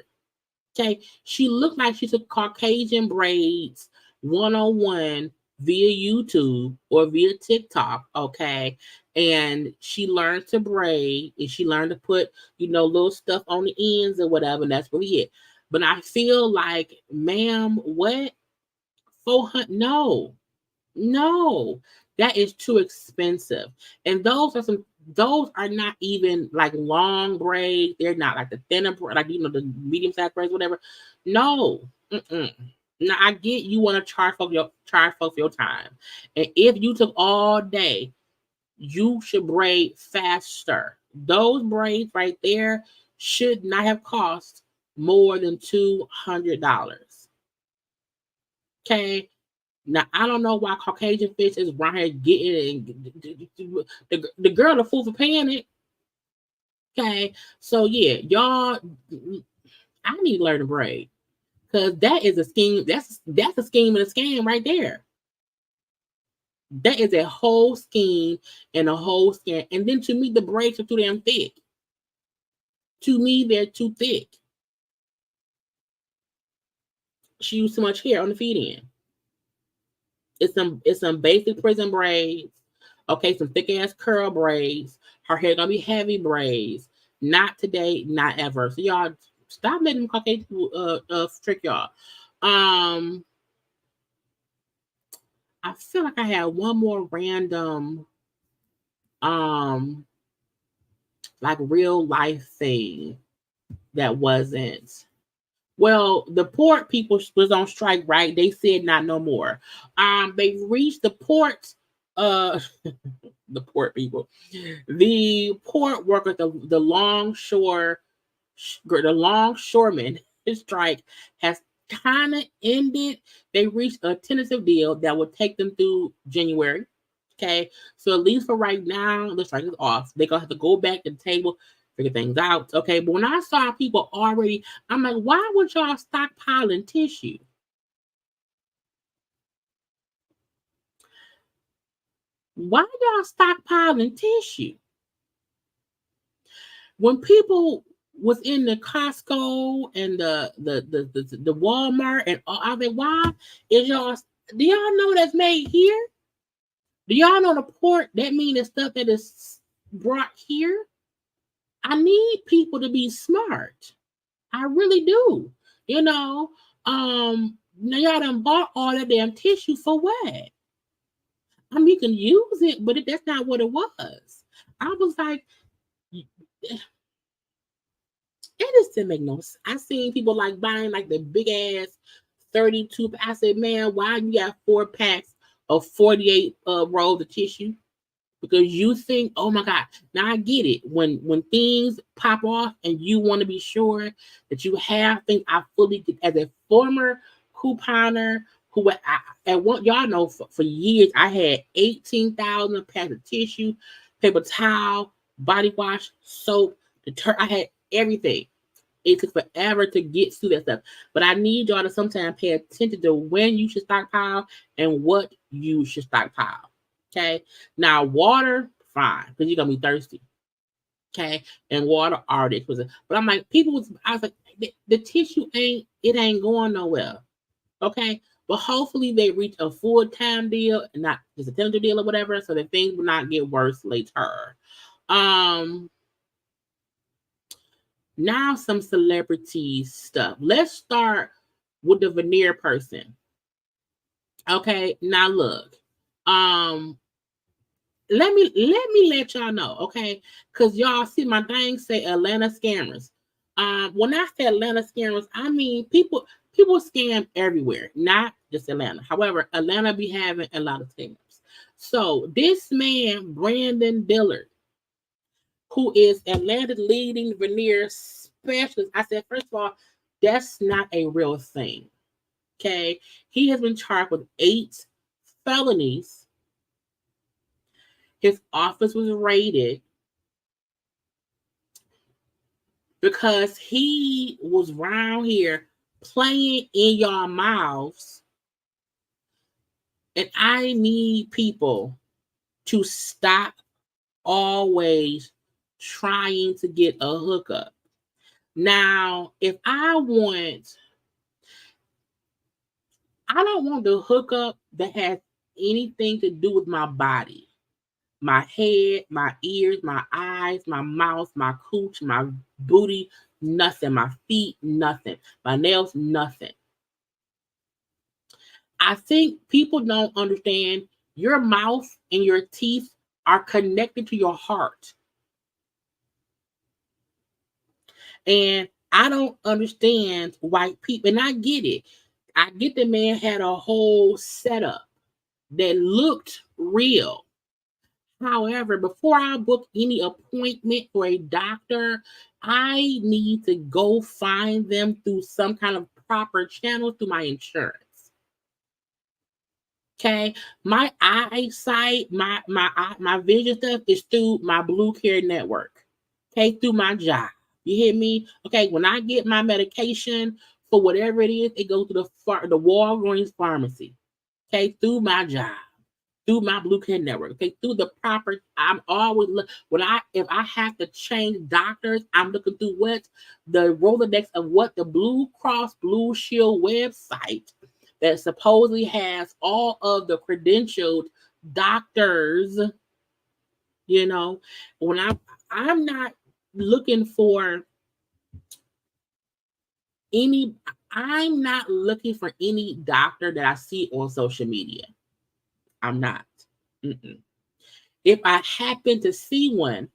Speaker 1: Okay, she looked like she took Caucasian braids 101 via YouTube or via TikTok. Okay, and she learned to braid and she learned to put little stuff on the ends or whatever. And that's really it. But I feel like, ma'am, what 400? No, that is too expensive. And those are not even like long braids. They're not like the thinner, like the medium sized braids, whatever. No. Now I get you want to charge for your time, and if you took all day, you should braid faster. Those braids right there should not have cost more than $200. Okay. Now, I don't know why Caucasian fish is around here getting the girl the fool for paying it. Okay. So, yeah, y'all, I need to learn to braid because that is a scheme. That's a scheme and a scam right there. That is a whole scheme and a whole scam. And then to me, the braids are too damn thick. To me, they're too thick. She used too much hair on the feet end. It's some basic prison braids. Okay, some thick ass curl braids. Her hair gonna be heavy braids. Not today, not ever. So y'all stop letting them Caucasian trick y'all. I feel like I had one more random like real life thing that wasn't. Well, the port people was on strike, right? They said not no more. They reached the port, the port people, the port workers, the longshoremen strike has kind of ended. They reached a tentative deal that would take them through January. Okay, so at least for right now, the strike is off. They're gonna have to go back to the table, figure things out. Okay, but when I saw people already, I'm like, why would y'all stockpiling tissue? Why y'all stockpiling tissue? When people was in the Costco and the Walmart and all, I mean, why is y'all? Do y'all know that's made here? Do y'all know the port? That means the stuff that is brought here. I need people to be smart. I really do. Now y'all done bought all that damn tissue for what? I mean, you can use it, but that's not what it was. I was like, it just didn't make no sense. I seen people like buying like the big ass 32. I said, man, why you got 4 packs of 48 rolls of tissue? Because you think, oh my God, now I get it. When things pop off and you want to be sure that you have things, I fully get as a former couponer who y'all know for years I had 18,000 packs of tissue, paper towel, body wash, soap, I had everything. it took forever to get through that stuff. But I need y'all to sometimes pay attention to when you should stockpile and what you should stockpile. Okay. Now, water, fine, because you're gonna be thirsty. Okay, and water already expensive. But I'm like, I was like, the tissue ain't going nowhere. Okay, but hopefully they reach a full-time deal and not just a tender deal or whatever, so that things will not get worse later. Now some celebrity stuff. Let's start with the veneer person. Okay, now look. Let me let y'all know, okay? Because y'all see my thing say Atlanta scammers. When I say Atlanta scammers, I mean people scam everywhere, not just Atlanta. However, Atlanta be having a lot of scammers. So this man, Brandon Dillard, who is Atlanta's leading veneer specialist, I said, first of all, that's not a real thing. Okay, he has been charged with 8 felonies. His office was raided because he was around here playing in y'all mouths. And I need people to stop always trying to get a hookup. Now, if I don't want the hookup that has anything to do with my body. My head, my ears, my eyes, my mouth, my cooch, my booty, nothing. My feet, nothing. My nails, nothing. I think people don't understand your mouth and your teeth are connected to your heart. And I don't understand why people, and I get it. I get the man had a whole setup that looked real. However, before I book any appointment for a doctor, I need to go find them through some kind of proper channel through my insurance. Okay, my eyesight, my vision stuff is through my Blue Care network. Okay, through my job. You hear me? Okay, when I get my medication for whatever it is, it goes to the Walgreens pharmacy. Okay, through my job. Through my Blue Care network, okay, through the proper. I'm always if I have to change doctors, I'm looking through what the Rolodex of what the Blue Cross Blue Shield website that supposedly has all of the credentialed doctors. You know, when I'm not looking for any. I'm not looking for any doctor that I see on social media. I'm not. If I happen to see one,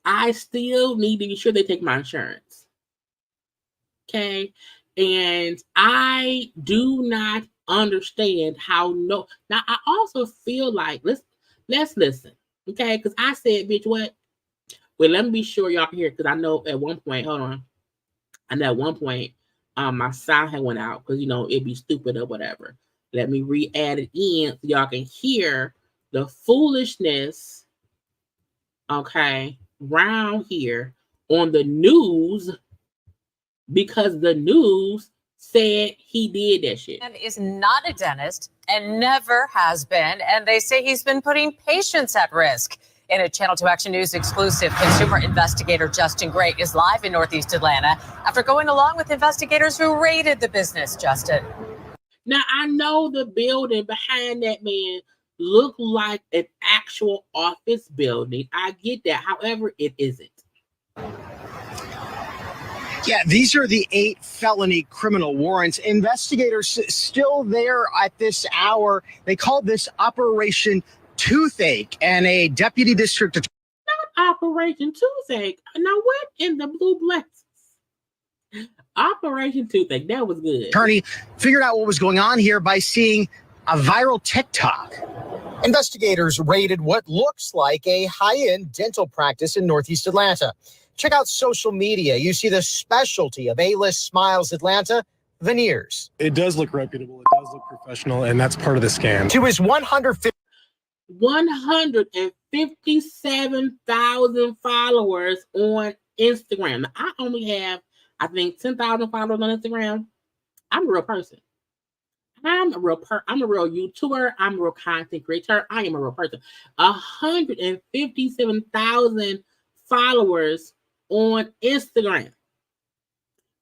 Speaker 1: I still need to be sure they take my insurance. Okay. And I do not understand how Now I also feel like let's listen. Okay. Because I said, bitch, what? Well, let me be sure y'all can hear because I know at one point, hold on. I know at one point, my sound had went out because it'd be stupid or whatever. Let me re-add it in so y'all can hear the foolishness, okay, round here on the news because the news said he did that shit.
Speaker 2: And is not a dentist and never has been. And they say he's been putting patients at risk. In a Channel 2 Action News exclusive, consumer investigator Justin Gray is live in Northeast Atlanta after going along with investigators who raided the business, Justin.
Speaker 1: Now, I know the building behind that man looked like an actual office building. I get that. However, it isn't.
Speaker 3: Yeah, these are the 8 felony criminal warrants. Investigators still there at this hour. They called this Operation Toothache, and a deputy district attorney.
Speaker 1: Not Operation Toothache. Now, what in the blue blessings? Operation Toothache. That was good.
Speaker 3: Attorney figured out what was going on here by seeing a viral TikTok. Investigators raided what looks like a high-end dental practice in Northeast Atlanta. Check out social media. You see the specialty of A-List Smiles Atlanta, veneers.
Speaker 4: It does look reputable. It does look professional, and that's part of the scam.
Speaker 3: To his
Speaker 1: 157,000 followers on Instagram. Now, I only have, I think, 10,000 followers on Instagram. I'm a real person. I'm a real YouTuber. I'm a real content creator. I am a real person. 157,000 followers on Instagram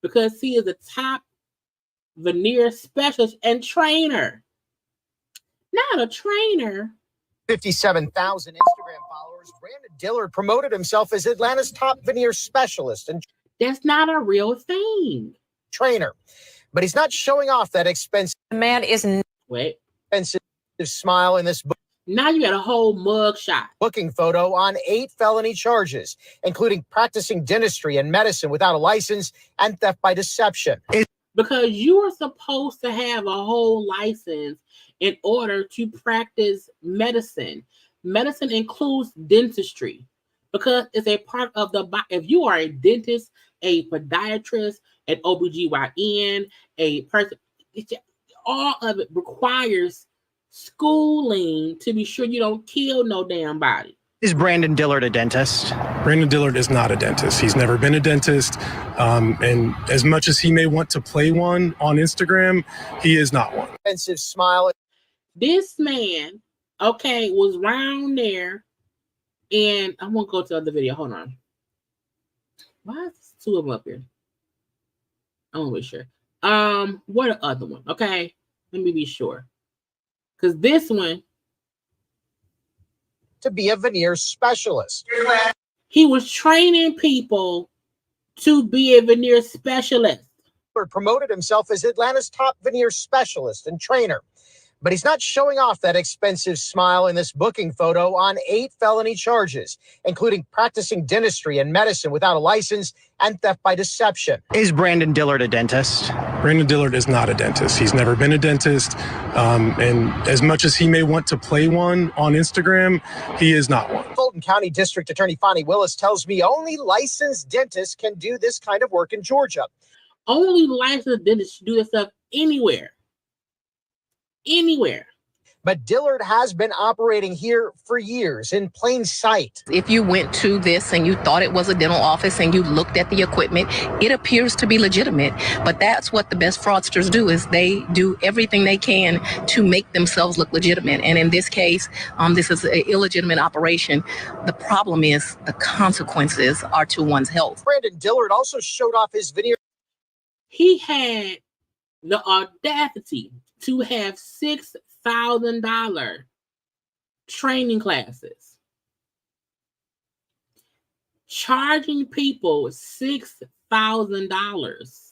Speaker 1: because he is a top veneer specialist and trainer. Not a trainer.
Speaker 3: 57,000 Instagram followers. Brandon Dillard promoted himself as Atlanta's top veneer specialist and
Speaker 1: that's not a real thing.
Speaker 3: Trainer. But he's not showing off that expensive.
Speaker 2: The man is
Speaker 3: expensive smile in this book.
Speaker 1: Now you got a whole mug shot.
Speaker 3: Booking photo on 8 felony charges, including practicing dentistry and medicine without a license and theft by deception.
Speaker 1: Because you are supposed to have a whole license in order to practice medicine. Medicine includes dentistry because it's a part of the body. If you are a dentist, a podiatrist, an OBGYN, a person, all of it requires schooling to be sure you don't kill no damn body.
Speaker 3: Is Brandon Dillard a dentist?
Speaker 4: Brandon Dillard is not a dentist. He's never been a dentist. And as much as he may want to play one on Instagram, he is not one.
Speaker 3: Expensive smile.
Speaker 1: This man, was round there, and I won't go to the other video. Hold on. Why is two of them up here? I want to be sure. What the other one? Okay, let me be sure. Because this one,
Speaker 3: to be a veneer specialist.
Speaker 1: He was training people to be a veneer specialist.
Speaker 3: Promoted himself as Atlanta's top veneer specialist and trainer. But he's not showing off that expensive smile in this booking photo on 8 felony charges, including practicing dentistry and medicine without a license and theft by deception. Is Brandon Dillard a dentist?
Speaker 4: Brandon Dillard is not a dentist. He's never been a dentist. And as much as he may want to play one on Instagram, he is not one.
Speaker 3: Fulton County District Attorney Fonnie Willis tells me only licensed dentists can do this kind of work in Georgia.
Speaker 1: Only licensed dentists do this stuff anywhere. But
Speaker 3: Dillard has been operating here for years in plain sight.
Speaker 5: If you went to this and you thought it was a dental office and you looked at the equipment, it appears to be legitimate. But that's what the best fraudsters do, is they do everything they can to make themselves look legitimate. And in this case, this is an illegitimate operation. The problem is the consequences are to one's health.
Speaker 3: Brandon Dillard also showed off his veneer.
Speaker 1: He had the audacity to have $6,000 training classes, charging people $6,000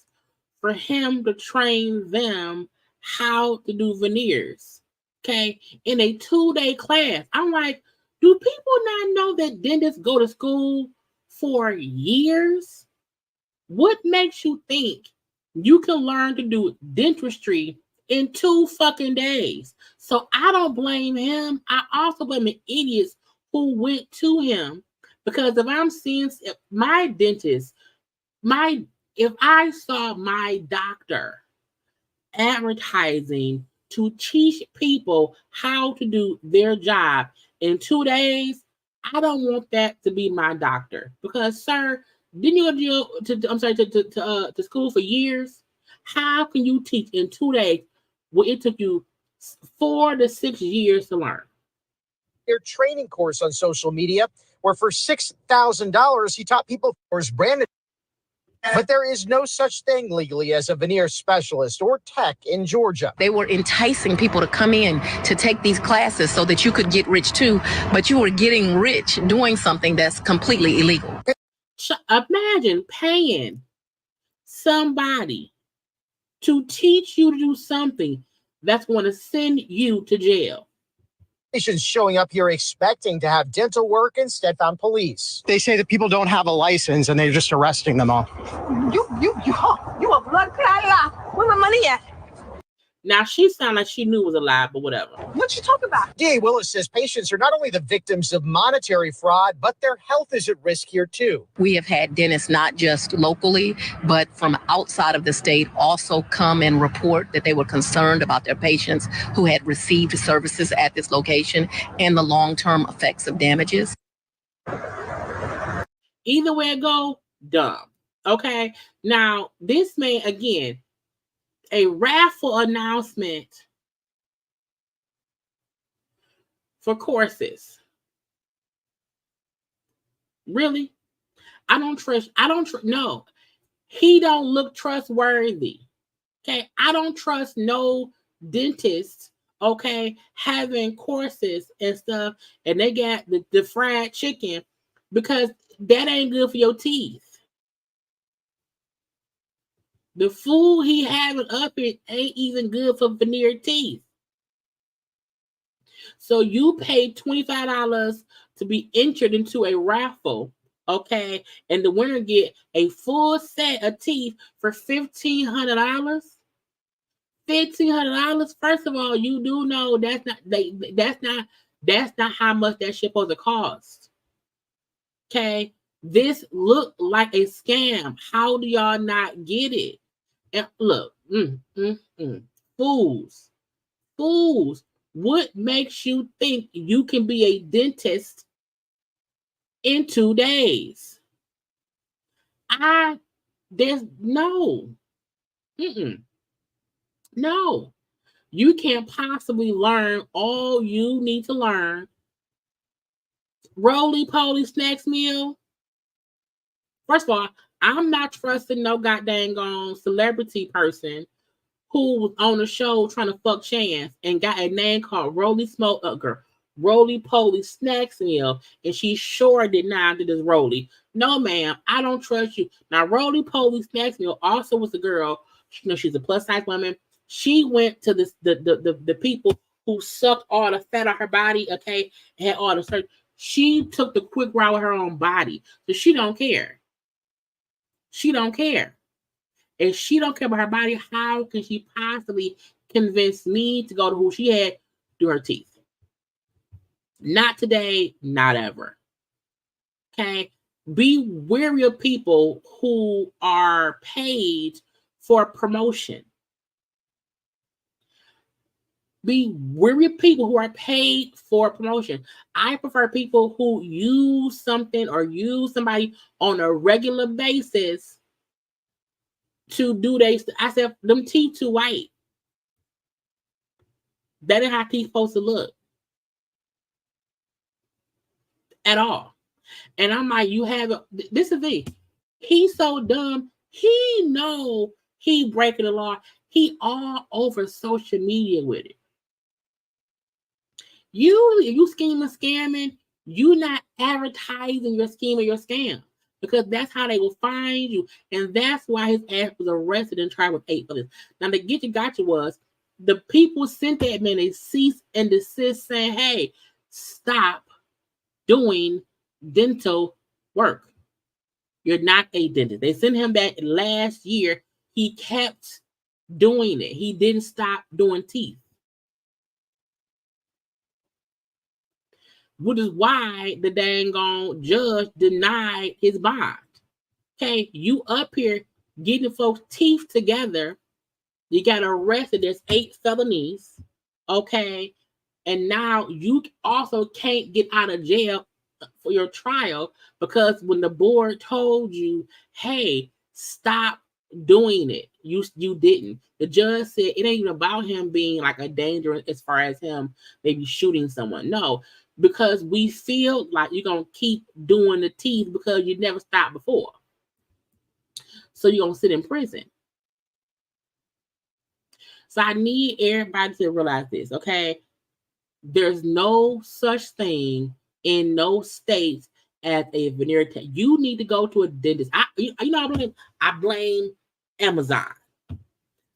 Speaker 1: for him to train them how to do veneers, in a 2-day class. I'm like, do people not know that dentists go to school for years? What makes you think you can learn to do dentistry in 2 fucking days? So I don't blame him. I also blame the idiots who went to him, because if I'm seeing my dentist, if I saw my doctor advertising to teach people how to do their job in 2 days, I don't want that to be my doctor. Because, sir, didn't you go to school for years? How can you teach in 2 days what it took you 4 to 6 years to learn?
Speaker 3: Their training course on social media, where for $6,000 he taught people Brandon. But there is no such thing legally as a veneer specialist or tech in Georgia.
Speaker 5: They were enticing people to come in to take these classes so that you could get rich too, but you were getting rich doing something that's completely illegal.
Speaker 1: Imagine paying somebody to teach you to do something that's going to send you to jail.
Speaker 3: Patients showing up here expecting to have dental work, instead found police. They say that people don't have a license and they're just arresting them all.
Speaker 6: You a blood clot. Where my money at?
Speaker 1: Now, she sounded like she knew it was a lie, but whatever.
Speaker 6: What you talking about?
Speaker 3: DA Willis says patients are not only the victims of monetary fraud, but their health is at risk here too.
Speaker 5: We have had dentists not just locally, but from outside of the state also come and report that they were concerned about their patients who had received services at this location and the long-term effects of damages.
Speaker 1: Either way it go, dumb. Okay. Now, this man, again, a raffle announcement for courses. Really? No. He don't look trustworthy. Okay. I don't trust no dentist, okay, having courses and stuff, and they got the fried chicken because that ain't good for your teeth. The food he having up here ain't even good for veneer teeth. So you pay $25 to be entered into a raffle, okay, and the winner get a full set of teeth for $1,500. $1,500. First of all, you do know that's not how much that shit supposed to cost. Okay, this look like a scam. How do y'all not get it? And look, fools. What makes you think you can be a dentist in 2 days? There's no. No. You can't possibly learn all you need to learn. Roly-poly snacks meal. First of all, I'm not trusting no goddamn celebrity person who was on the show trying to fuck Chance and got a name called Roly-poly snacks meal, and she sure did not do this Roly. No, ma'am, I don't trust you. Now, Roly-poly snacks meal also was a girl. She's a plus size woman. She went to the people who sucked all the fat out her body, okay, and had all the surgery. She took the quick route with her own body, so she don't care. She don't care. If she don't care about her body, how can she possibly convince me to go to who she had do her teeth? Not today, not ever. Okay? Be wary of people who are paid for promotion. Be wary of people who are paid for promotion. I prefer people who use something or use somebody on a regular basis to do I said, them teeth too white. That ain't how teeth supposed to look. At all. And I'm like, this is it. He's so dumb. He know he breaking the law. He all over social media with it. You scheming, scamming, you not advertising your scheme or your scam. Because that's how they will find you. And that's why his ass was arrested and tried with 8 for this. Now, the get you gotcha was the people sent that man a cease and desist saying, hey, stop doing dental work. You're not a dentist. They sent him back last year. He kept doing it. He didn't stop doing teeth. Which is why the dang on judge denied his bond. Okay, you up here getting folks' teeth together. You got arrested. There's 8 felonies. Okay, and now you also can't get out of jail for your trial because when the board told you, hey, stop doing it, you didn't. The judge said it ain't even about him being like a danger as far as him maybe shooting someone. No, because we feel like you're going to keep doing the teeth because you never stopped before. So you're going to sit in prison. So I need everybody to realize this, okay? There's no such thing in no states as a veneer tech. You need to go to a dentist. I blame Amazon.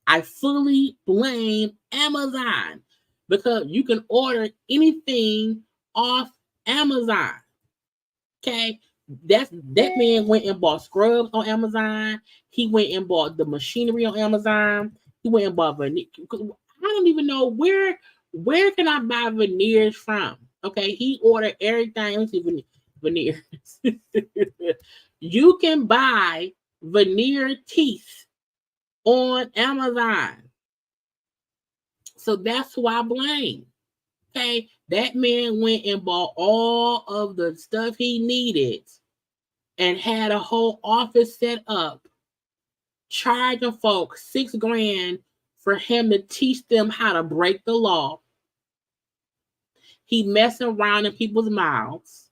Speaker 1: I fully blame Amazon because you can order anything off Amazon. Okay, that man went and bought scrubs on Amazon. He went and bought the machinery on Amazon. He went and bought veneer. I don't even know where can I buy veneers from. Okay, he ordered everything. Let's see, veneers. You can buy veneer teeth on Amazon. So that's who I blame. Okay, that man went and bought all of the stuff he needed and had a whole office set up, charging folks $6,000 for him to teach them how to break the law. He messing around in people's mouths.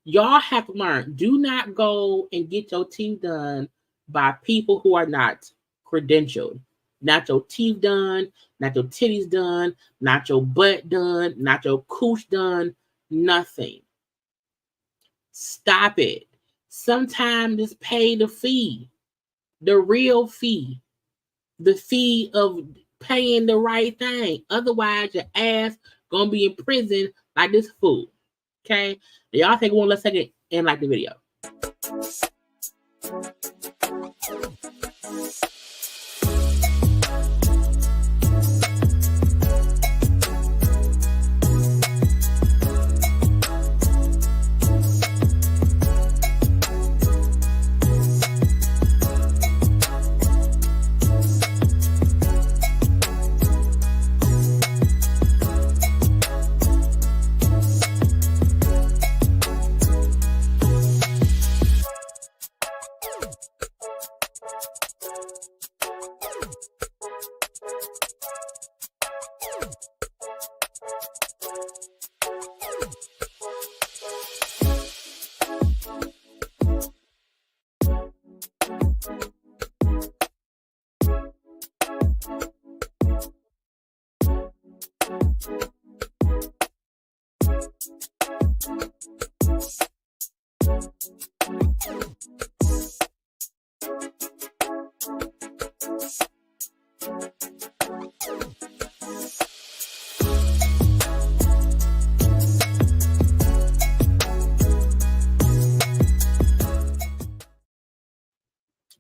Speaker 1: Y'all have to learn. Do not go and get your teeth done by people who are not credentialed. Not your teeth done, not your titties done, not your butt done, not your cooch done, nothing. Stop it. Sometimes just pay the fee, the real fee, the fee of paying the right thing. Otherwise, your ass gonna be in prison like this fool. Okay? Y'all take one last second and like the video.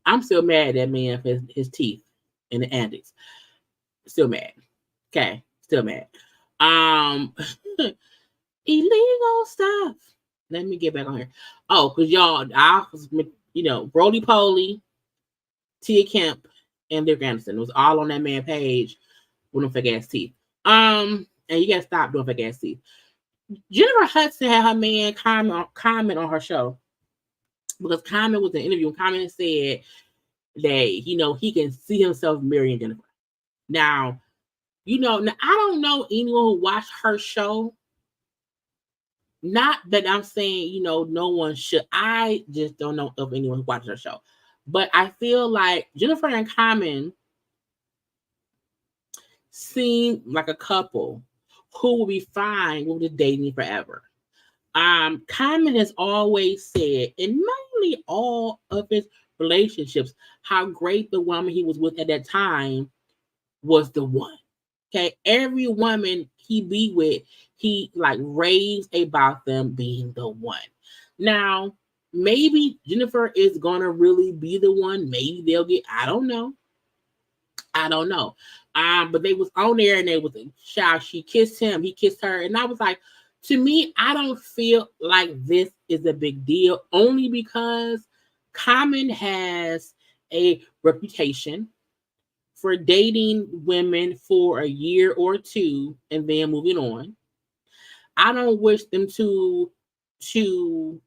Speaker 1: I'm still mad at that man for his teeth and the antics. Still mad. Okay, still mad. Illegal stuff. Let me get back on here. Oh, because y'all, I was, Roly Poly, Tia Kemp, and Derek Anderson. It was all on that man page with them fake ass teeth. And you gotta stop doing fake ass teeth. Jennifer Hudson had her man comment on her show, because Common was in an interview, and Common said that, he can see himself marrying Jennifer. Now, I don't know anyone who watched her show. Not that I'm saying, no one should. I just don't know of anyone who watched her show. But I feel like Jennifer and Common seem like a couple who will be fine with just dating forever. Common has always said, in mainly all of his relationships, how great the woman he was with at that time was the one. Okay, every woman he be with, he raves about them being the one. Now, maybe Jennifer is gonna really be the one. Maybe they'll get. I don't know. But they was on there and they was shout. She kissed him. He kissed her, and I was like, to me, I don't feel like this is a big deal, only because Common has a reputation for dating women for a year or two and then moving on. I don't wish them to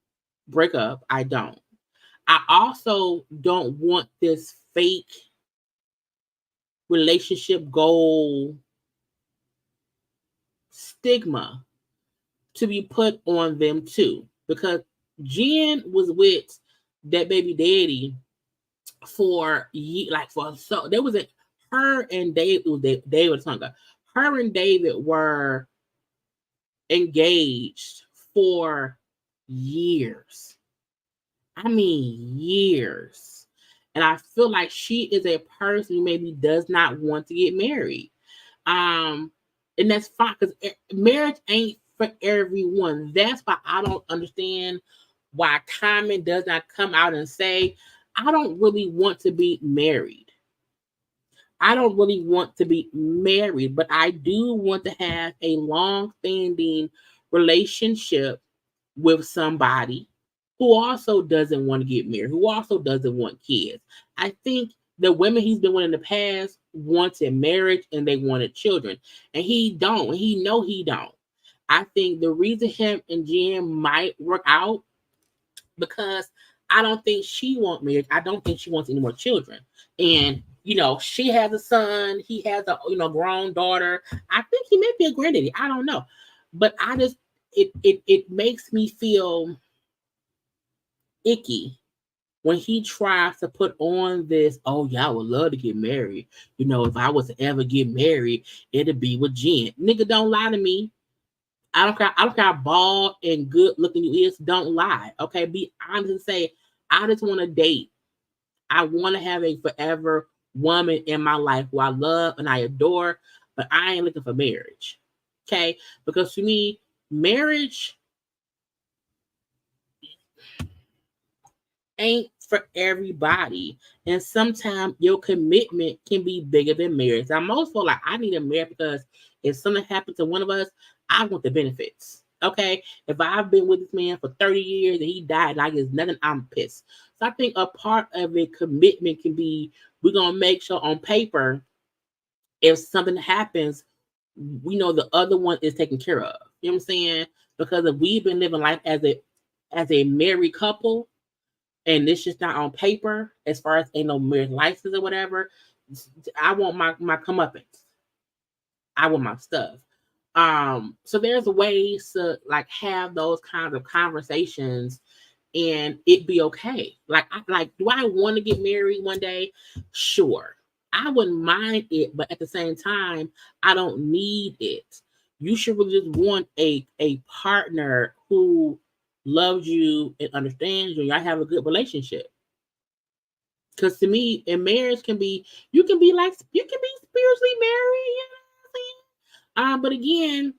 Speaker 1: break up. I don't. I also don't want this fake relationship goal stigma to be put on them too, because Jen was with that baby daddy for so there was her and David Tonga. Her and David were engaged for years. I mean years. And I feel like she is a person who maybe does not want to get married. And that's fine, because marriage ain't for everyone. That's why I don't understand why Common does not come out and say, I don't really want to be married. I don't really want to be married, but I do want to have a long-standing relationship with somebody who also doesn't want to get married, who also doesn't want kids. I think the women he's been with in the past wanted marriage and they wanted children, and he don't. He don't. I think the reason him and Jen might work out because I don't think she wants marriage. I don't think she wants any more children. And she has a son. He has a grown daughter. I think he may be a granddaddy. I don't know, but I just it makes me feel icky when he tries to put on this. Oh yeah, I would love to get married. If I was to ever get married, it'd be with Jen. Nigga, don't lie to me. I don't care how bald and good looking you is. Don't lie. Okay, be honest and say, I just want to date. I want to have a forever woman in my life who I love and I adore, but I ain't looking for marriage. Okay, because to me, marriage ain't for everybody, and sometimes your commitment can be bigger than marriage. Now, most people like, I need a marriage because if something happens to one of us, I want the benefits. Okay, if I've been with this man for 30 years and he died and I get nothing, I'm pissed. So I think a part of a commitment can be, we're gonna make sure on paper, if something happens, we know the other one is taken care of. You know what I'm saying? Because if we've been living life as a married couple, and this just not on paper, as far as ain't no marriage license or whatever, I want my comeuppance. I want my stuff. So there's ways to like have those kinds of conversations and it be okay. Like do I want to get married one day? Sure. I wouldn't mind it, but at the same time, I don't need it. You should really just want a partner who loves you and understands you, and y'all have a good relationship. Because to me, in marriage you can be spiritually married, but again,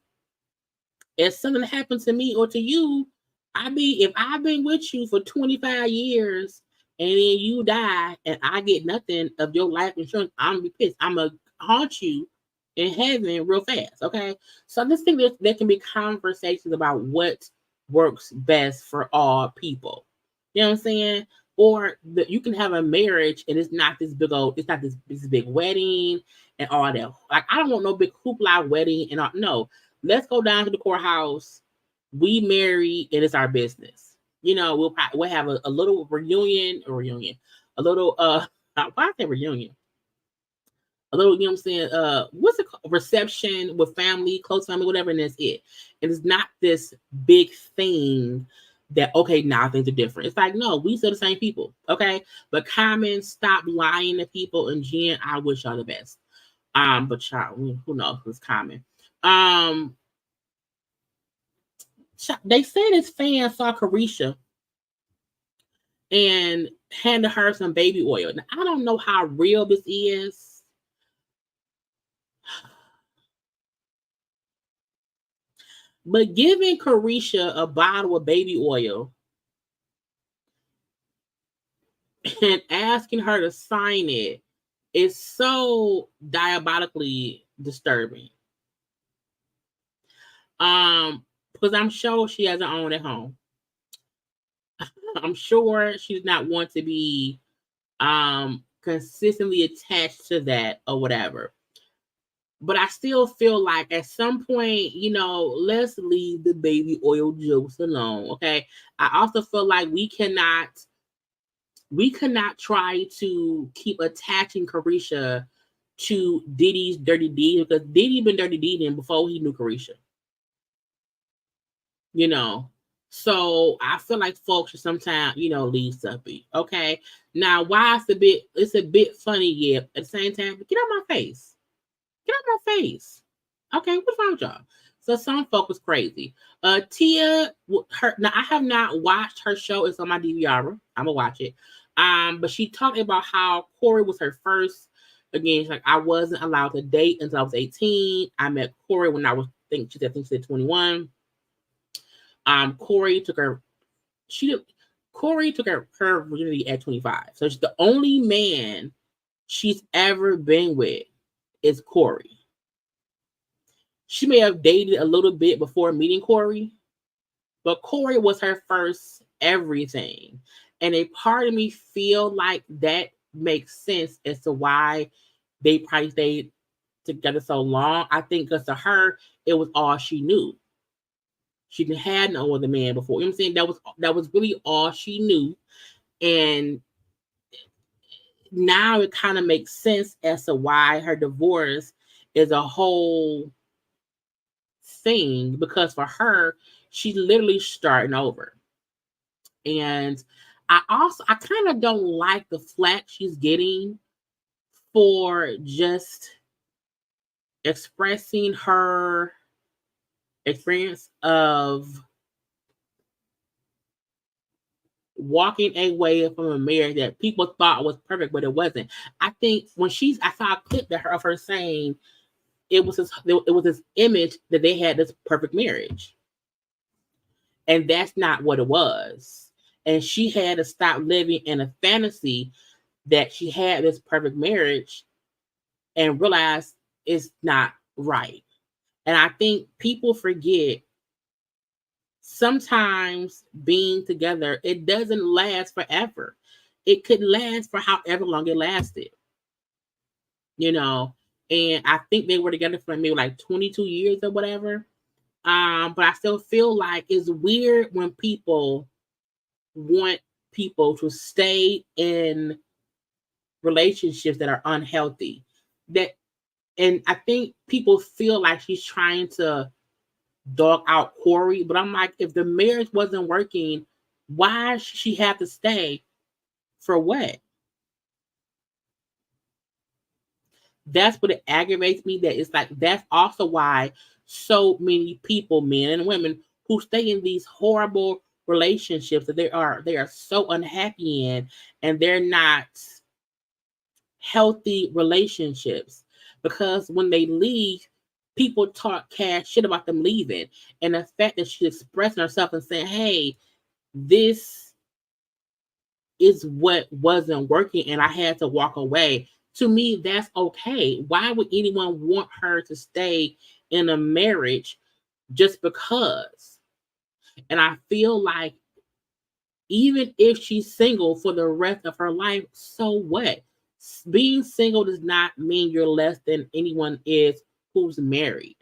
Speaker 1: if something happens to me or to you, if I've been with you for 25 years and then you die and I get nothing of your life insurance, I'm gonna be pissed. I'm gonna haunt you in heaven real fast. Okay. So I just think there can be conversations about what works best for all people. You know what I'm saying? Or you can have a marriage and it's not this big wedding and all that. Like, I don't want no big hoopla wedding and all. No, let's go down to the courthouse. We marry and it's our business. We'll have a little reunion, a little why I say reunion? A little, you know what I'm saying? What's it called? Reception with family, close family, whatever, and that's it. And it's not this big thing that, okay, now things are different. It's like, no, we still the same people, okay? But Common, stop lying to people, and Jen, I wish y'all the best. But y'all, who knows who's Common? They say this fan saw Carisha and handed her some baby oil. Now, I don't know how real this is. But giving Carisha a bottle of baby oil and asking her to sign it is so diabolically disturbing. Because I'm sure she has her own at home. I'm sure she does not want to be consistently attached to that or whatever. But I still feel like at some point, let's leave the baby oil jokes alone. Okay. I also feel like we cannot try to keep attaching Carisha to Diddy's dirty deed, because Diddy been dirty deeding before he knew Carisha. So I feel like folks should sometimes, leave stuff be. Okay. Now, why it's a bit funny, yeah. At the same time, get out my face. Get out my face. Okay, what's wrong with y'all? So some folk was crazy. Tia, now I have not watched her show. It's on my DVR. I'm gonna watch it. But she talked about how Corey was her first. Again, she's like, I wasn't allowed to date until I was 18. I met Corey when I think she said 21. Corey took her virginity at 25. So she's the only man she's ever been with is Corey. She may have dated a little bit before meeting Corey, but Corey was her first everything. And a part of me feel like that makes sense as to why they probably stayed together so long. I think because to her, it was all she knew. She didn't had no other man before. You know what I'm saying? That was really all she knew. And now it kind of makes sense as to why her divorce is a whole thing, because for her, she's literally starting over. And I kind of don't like the flack she's getting for just expressing her experience of walking away from a marriage that people thought was perfect, but it wasn't. I think when I saw a clip of her saying it was this image that they had this perfect marriage, and that's not what it was. And she had to stop living in a fantasy that she had this perfect marriage and realize it's not right. And I think people forget sometimes being together, it doesn't last forever. It could last for however long it lasted. You know, and I think they were together for maybe like 22 years or whatever. But I still feel like it's weird when people want people to stay in relationships that are unhealthy. And I think people feel like she's trying to dog out Corey, but I'm like, if the marriage wasn't working, why should she have to stay? For what? That's what it aggravates me. That it's like, that's also why so many people, men and women, who stay in these horrible relationships that they are so unhappy in, and they're not healthy relationships, because when they leave, people talk cash shit about them leaving. And the fact that she's expressing herself and saying, hey, this is what wasn't working and I had to walk away. To me, that's okay. Why would anyone want her to stay in a marriage just because? And I feel like even if she's single for the rest of her life, so what? Being single does not mean you're less than anyone is who's married.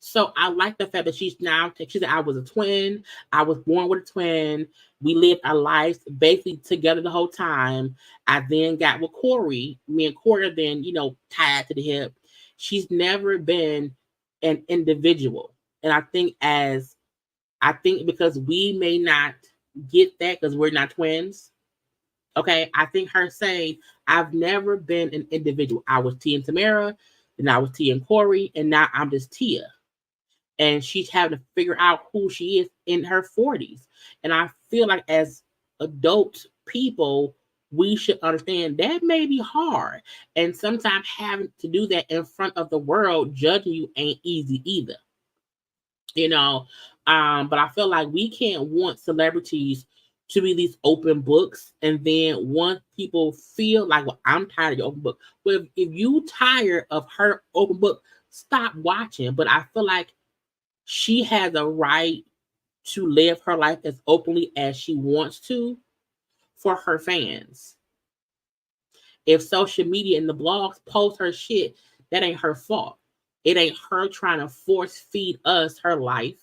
Speaker 1: So I like the fact that she said, I was a twin. I was born with a twin. We lived our lives basically together the whole time. I then got with Corey. Me and Corey are then, tied to the hip. She's never been an individual. And I think because we may not get that because we're not twins. Okay. I think her saying, I've never been an individual. I was Tia and Tamara, then I was Tia and Corey, and now I'm just Tia. And she's having to figure out who she is in her 40s. And I feel like as adult people, we should understand that may be hard. And sometimes having to do that in front of the world judging you ain't easy either. But I feel like we can't want celebrities to be these open books, and then once people feel like, well, I'm tired of your open book. Well, if you tired of her open book, stop watching. But I feel like she has a right to live her life as openly as she wants to for her fans. If social media and the blogs post her shit, that ain't her fault. It ain't her trying to force feed us her life.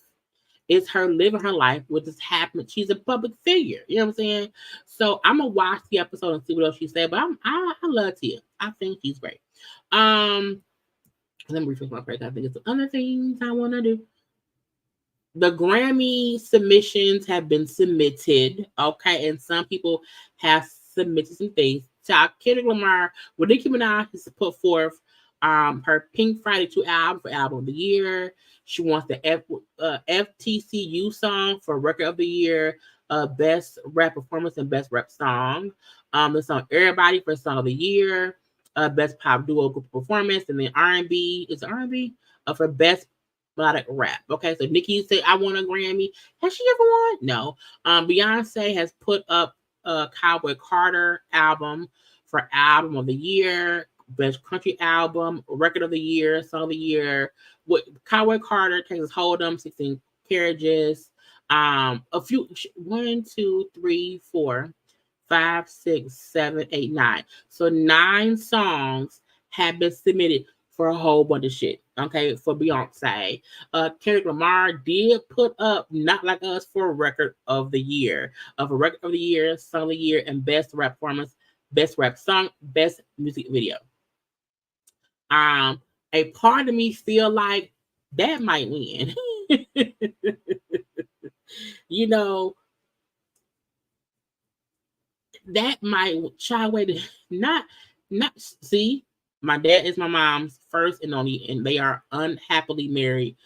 Speaker 1: It's her living her life with this happening. She's a public figure. You know what I'm saying? So I'm gonna watch the episode and see what else she said. But I love Tia. I think she's great. Let me refresh my page. I think it's the other things I want to do. The Grammy submissions have been submitted, okay, and some people have submitted some things. So Kendrick Lamar, Nicki Minaj has put forth her Pink Friday 2 album for Album of the Year. She wants the FTCU song for Record of the Year, Best Rap Performance and Best Rap Song. The song Everybody for Song of the Year, Best Pop Duo Group Performance, and then R&B. Is it R&B? For Best Melodic Rap. Okay, so Nicki said, I want a Grammy. Has she ever won? No. Beyonce has put up Cowboy Carter album for Album of the Year, Best Country Album, Record of the Year, Song of the Year. With Cowboy Carter, Texas Hold'em, 16 Carriages. A few, 1, 2, 3, 4, 5, 6, 7, 8, 9. So 9 songs have been submitted for a whole bunch of shit. Okay, for Beyonce. Kendrick Lamar did put up Not Like Us for record of the year. Of a record of the year, song of the year, and best rap performance, best rap song, best music video. A part of me feel like that might win. You know, that might shy away to not see. My dad is my mom's first and only, and they are unhappily married.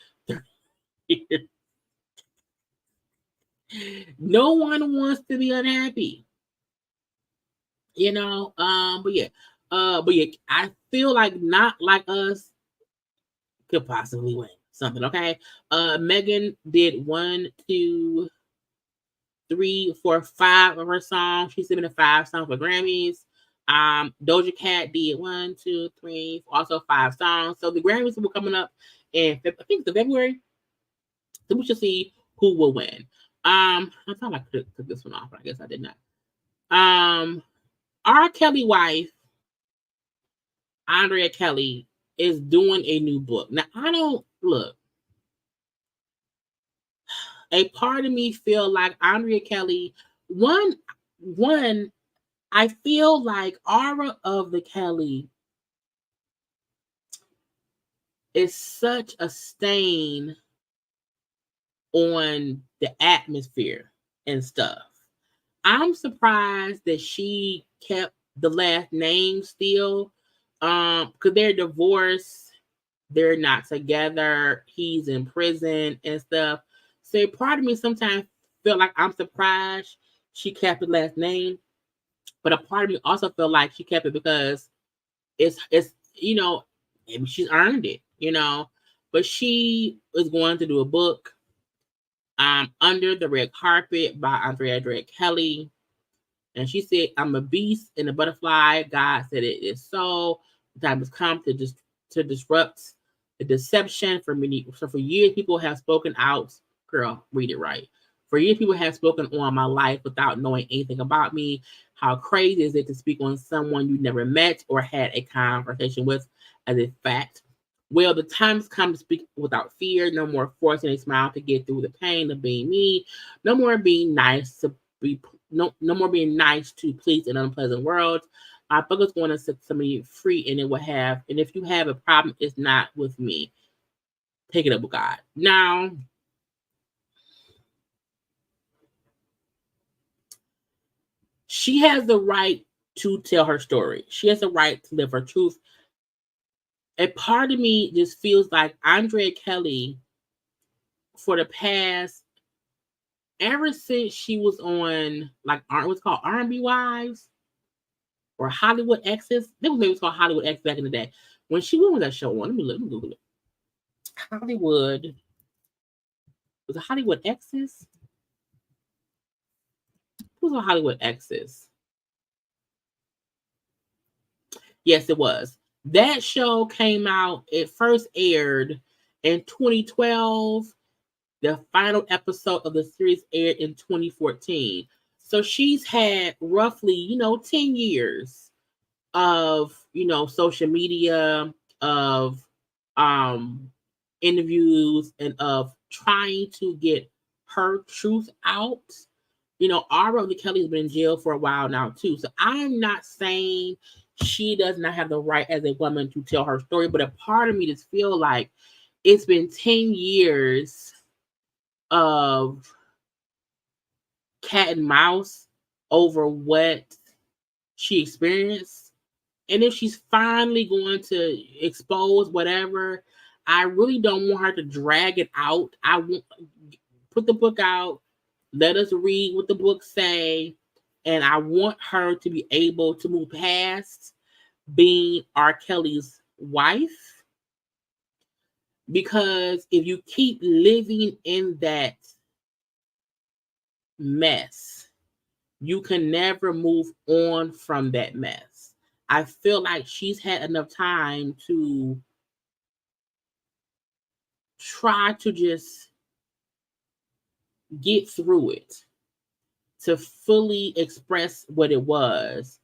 Speaker 1: No one wants to be unhappy, you know. But yeah, I feel like Not Like Us could possibly win something. Okay. Megan did 1, 2, 3, 4, 5 of her songs. She's submitted 5 songs for Grammys. Doja Cat did 1, 2, 3, also 5 songs. So the Grammys will coming up in I think it's February. So we should see who will win. I thought I could took this one off, but I guess I did not. R. Kelly wife, Andrea Kelly, is doing a new book. Now I don't look. A part of me feel like Andrea Kelly, one, I feel like Aura of the Kelly is such a stain on the atmosphere and stuff. I'm surprised that she kept the last name still. Because they're divorced, they're not together, he's in prison and stuff. So part of me sometimes feel like I'm surprised she kept the last name. But a part of me also feel like she kept it because it's you know, maybe she's earned it, you know. But she is going to do a book, Under the Red Carpet by Andrea Kelly. And she said, I'm a beast and a butterfly. God said it is so. The time has come to disrupt the deception for many. So for years, people have spoken out. Girl, read it right. For years, people have spoken on my life without knowing anything about me. How crazy is it to speak on someone you never met or had a conversation with as a fact? Well, the time has come to speak without fear. No more forcing a smile to get through the pain of being me. No more being nice to be. No more being nice to please an unpleasant world. My book is going to set somebody free, and it will have. And if you have a problem, it's not with me. Take it up with God. Now, she has the right to tell her story. She has the right to live her truth. A part of me just feels like Andrea Kelly, for the past, ever since she was on, like, what's called R&B Wives or Hollywood Exes. They was maybe called Hollywood X back in the day. When she went with that show on, let me Google it. Hollywood, was it Hollywood Exes? Who's on Hollywood Exes? Yes, it was. That show came out, it first aired in 2012. The final episode of the series aired in 2014. So she's had roughly, 10 years of, social media, of interviews, and of trying to get her truth out. Aura of the Kelly has been in jail for a while now, too. So I'm not saying she does not have the right as a woman to tell her story, but a part of me just feel like it's been 10 years of cat and mouse over what she experienced. And if she's finally going to expose whatever, I really don't want her to drag it out. I want put the book out, let us read what the book say, and I want her to be able to move past being R. Kelly's wife. Because if you keep living in that mess, you can never move on from that mess. I feel like she's had enough time to try to just get through it, to fully express what it was.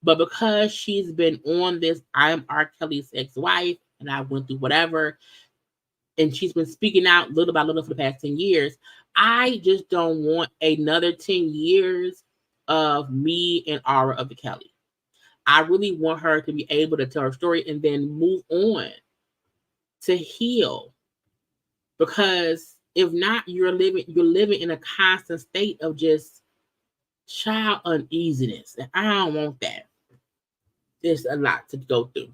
Speaker 1: But because she's been on this I'm R. Kelly's ex-wife and I went through whatever. And she's been speaking out little by little for the past 10 years. I just don't want another 10 years of me and Aura of the Kelly. I really want her to be able to tell her story and then move on to heal. Because if not, you're living in a constant state of just child uneasiness. And I don't want that. There's a lot to go through.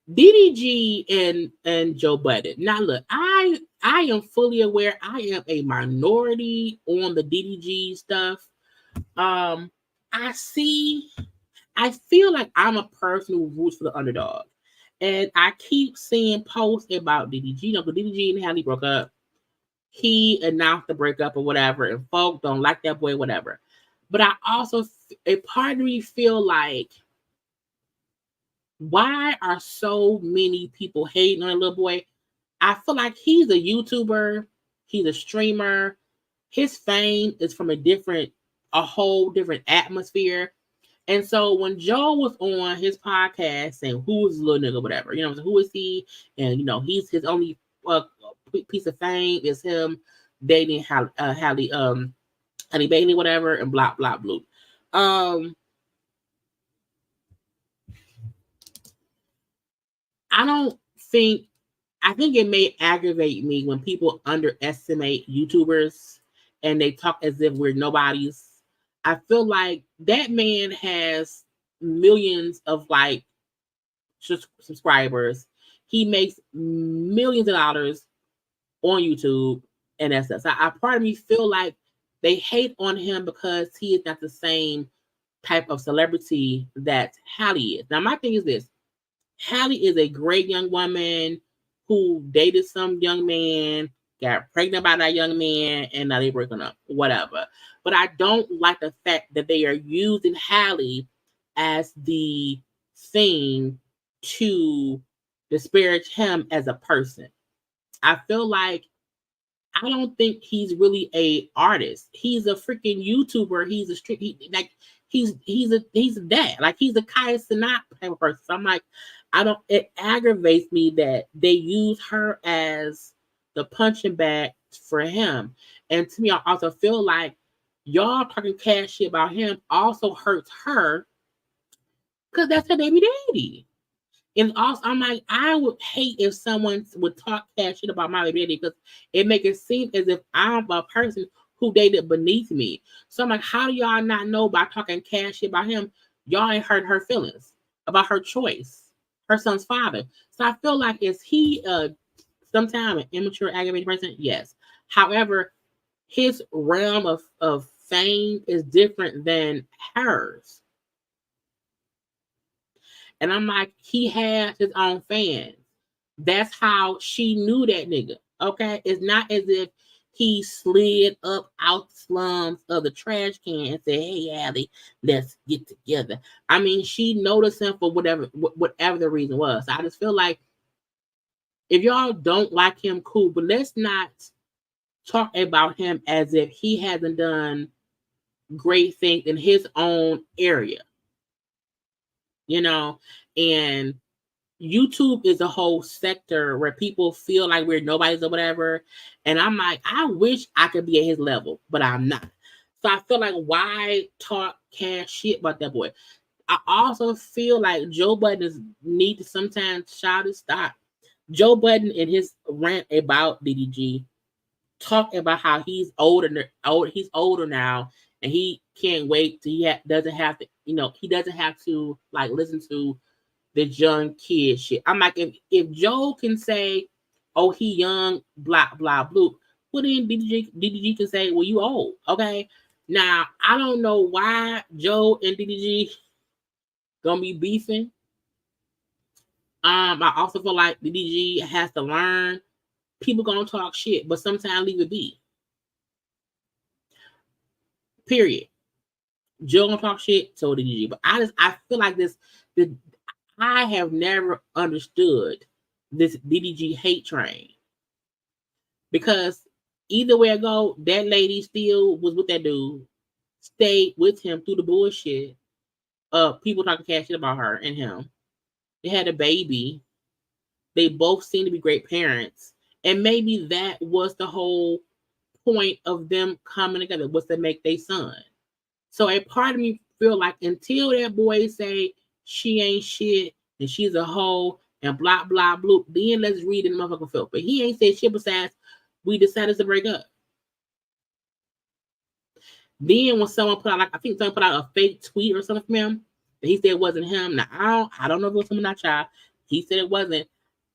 Speaker 1: DDG and Joe Budden. Now look, I am fully aware I am a minority on the DDG stuff. I feel like I'm a person who roots for the underdog. And I keep seeing posts about DDG. You know, because DDG and Halle broke up. He announced the breakup or whatever, and folk don't like that boy, whatever. But I also, a part of me feel like, why are so many people hating on a little boy? I feel like he's a YouTuber. He's a streamer. His fame is from a whole different atmosphere. And so when Joe was on his podcast saying, who is this little nigga, whatever, you know, who is he? And, you know, he's his only piece of fame is him dating Halle Bailey, whatever, and blah, blah, blah. I think it may aggravate me when people underestimate YouTubers and they talk as if we're nobodies. I feel like that man has millions of like subscribers. He makes millions of dollars on YouTube and that's that. So part of me feel like they hate on him because he is not the same type of celebrity that Halle is. Now, my thing is this. Halle is a great young woman who dated some young man, got pregnant by that young man, and now they're breaking up, whatever. But I don't like the fact that they are using Halle as the thing to disparage him as a person. I feel like I don't think he's really a artist. He's a freaking YouTuber. He's a street. He's a dad. Like he's a Kai Cenat type of person. So I'm like, it aggravates me that they use her as the punching bag for him. And to me, I also feel like y'all talking cash shit about him also hurts her because that's her baby daddy. And also, I'm like, I would hate if someone would talk cash shit about my baby daddy because it makes it seem as if I'm a person who dated beneath me. So I'm like, how do y'all not know by talking cash shit about him? Y'all ain't hurt her feelings about her choice, her son's father. So I feel like, is he sometimes an immature, aggravated person? Yes. However, his realm of fame is different than hers. And I'm like, he has his own fans. That's how she knew that nigga. Okay? It's not as if he slid up out the slums of the trash can and said, hey, Allie, let's get together. I mean, she noticed him for whatever the reason was. I just feel like if y'all don't like him, cool, but let's not talk about him as if he hasn't done great things in his own area. You know, and YouTube is a whole sector where people feel like we're nobodies or whatever. And I'm like, I wish I could be at his level, but I'm not. So I feel like, why talk cash shit about that boy? I also feel like Joe Budden need to sometimes shout and stop. Joe Budden in his rant about DDG talk about how he's older now, and he can't wait till he doesn't have to, he doesn't have to like listen to the young kid shit. I'm like, if Joe can say, oh, he young, blah, blah, blah, well then DDG can say, well, you old. Okay. Now, I don't know why Joe and DDG gonna be beefing. I also feel like DDG has to learn people gonna talk shit, but sometimes leave it be. Period. Joe gonna talk shit, so DDG. But I feel like I have never understood this DDG hate train. Because either way I go, that lady still was with that dude, stayed with him through the bullshit of people talking cash shit about her and him. They had a baby. They both seem to be great parents. And maybe that was the whole point of them coming together, was to make their son. So a part of me feel like until that boy say she ain't shit and she's a hoe and blah, blah, blah, then let's read in the motherfucking film. But he ain't said shit besides we decided to break up. Then when someone put out, like I think someone put out a fake tweet or something from him, that he said it wasn't him. Now I don't know if it was him or not, child. He said it wasn't.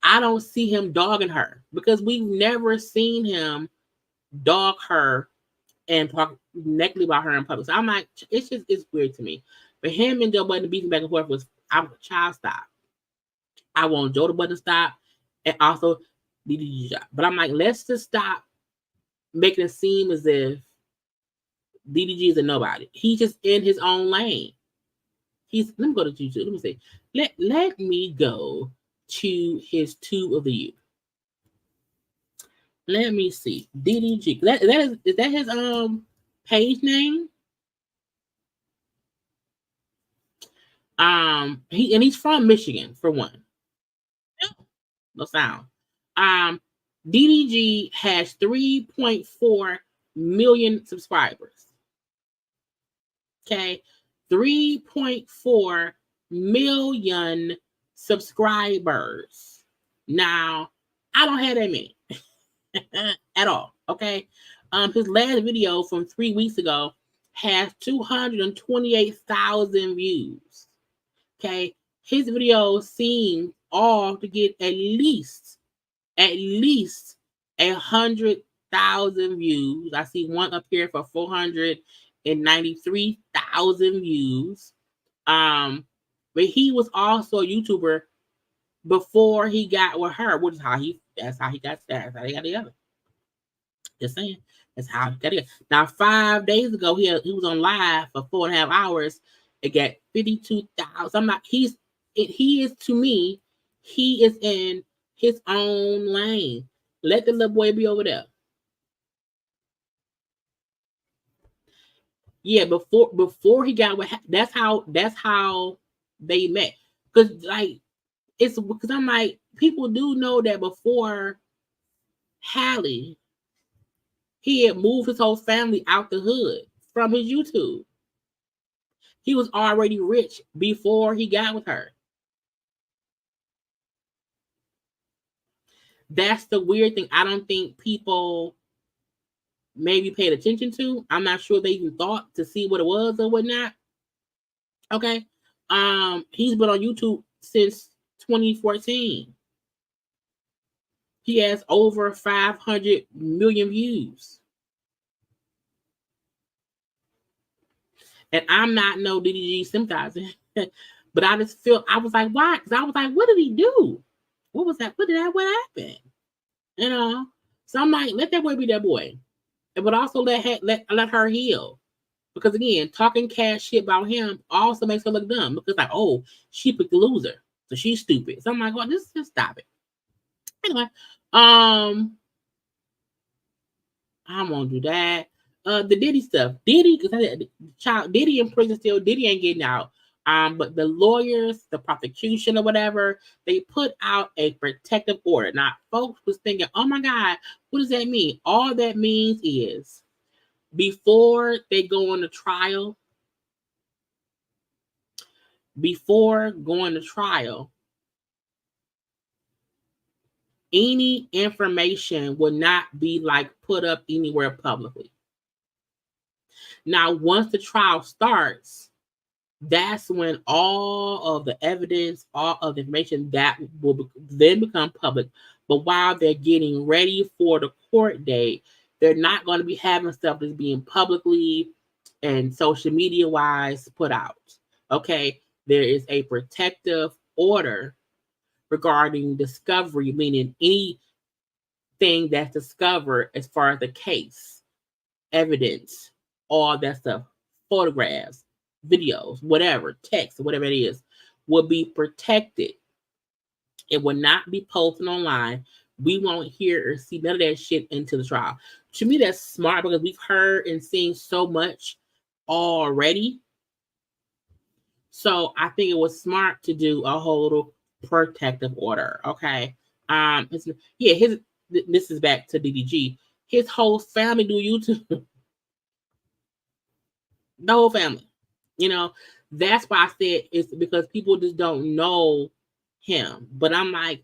Speaker 1: I don't see him dogging her because we've never seen him dog her and talk negatively about her in public. So I'm like, it's weird to me. But him and Joe Budden beating back and forth was, I'm a child stop. I want Joe Budden to stop and also DDG. But I'm like, let's just stop making it seem as if DDG is a nobody. He's just in his own lane. Let me go to YouTube. Let me see. Let me go to his Tube of the Year. Let me see. DDG. Is that his page name? He's from Michigan for one. No sound. DDG has 3.4 million subscribers. Okay, 3.4 million subscribers. Now, I don't have that many at all. Okay, his last video from 3 weeks ago has 228,000 views. Okay, his videos seem all to get at least 100,000 views. I see one up here for 493,000 views. But he was also a YouTuber before he got with her, which is that's how he got together. Just saying, that's how he got together. Now, 5 days ago, he was on live for 4.5 hours. It got 52,000. I'm not. He is to me. He is in his own lane. Let the little boy be over there. Yeah, before he got with, that's how they met. Because I'm like, people do know that before Halle, he had moved his whole family out the hood from his YouTube. He was already rich before he got with her. That's the weird thing. I don't think people maybe paid attention to. I'm not sure they even thought to see what it was or whatnot. Okay. He's been on YouTube since 2014. He has over 500 million views. And I'm not no DDG sympathizer, but I just feel, I was like, why? Because I was like, what did he do? What was that? What happened? You know? So I'm like, let that boy be that boy. But also let her heal. Because again, talking cash shit about him also makes her look dumb. Because like, oh, she picked the loser. So she's stupid. So I'm like, well, just stop it. Anyway, I won't do that. The Diddy stuff. Diddy, because Diddy in prison still. Diddy ain't getting out. But the lawyers, the prosecution or whatever, they put out a protective order. Now, folks was thinking, oh my God, what does that mean? All that means is before they go on the trial, any information will not be put up anywhere publicly. Now, once the trial starts, that's when all of the evidence, all of the information that will then become public. But while they're getting ready for the court date, they're not going to be having stuff that's being publicly and social media wise put out. Okay. There is a protective order regarding discovery, meaning anything that's discovered as far as the case, evidence, all that stuff, photographs, videos, whatever, text, whatever it is, will be protected. It will not be posted online. We won't hear or see none of that shit until the trial. To me, that's smart because we've heard and seen so much already. So I think it was smart to do a whole protective order. Okay. This is back to DDG. His whole family do YouTube. The whole family. You know, that's why I said it's because people just don't know him. But I'm like,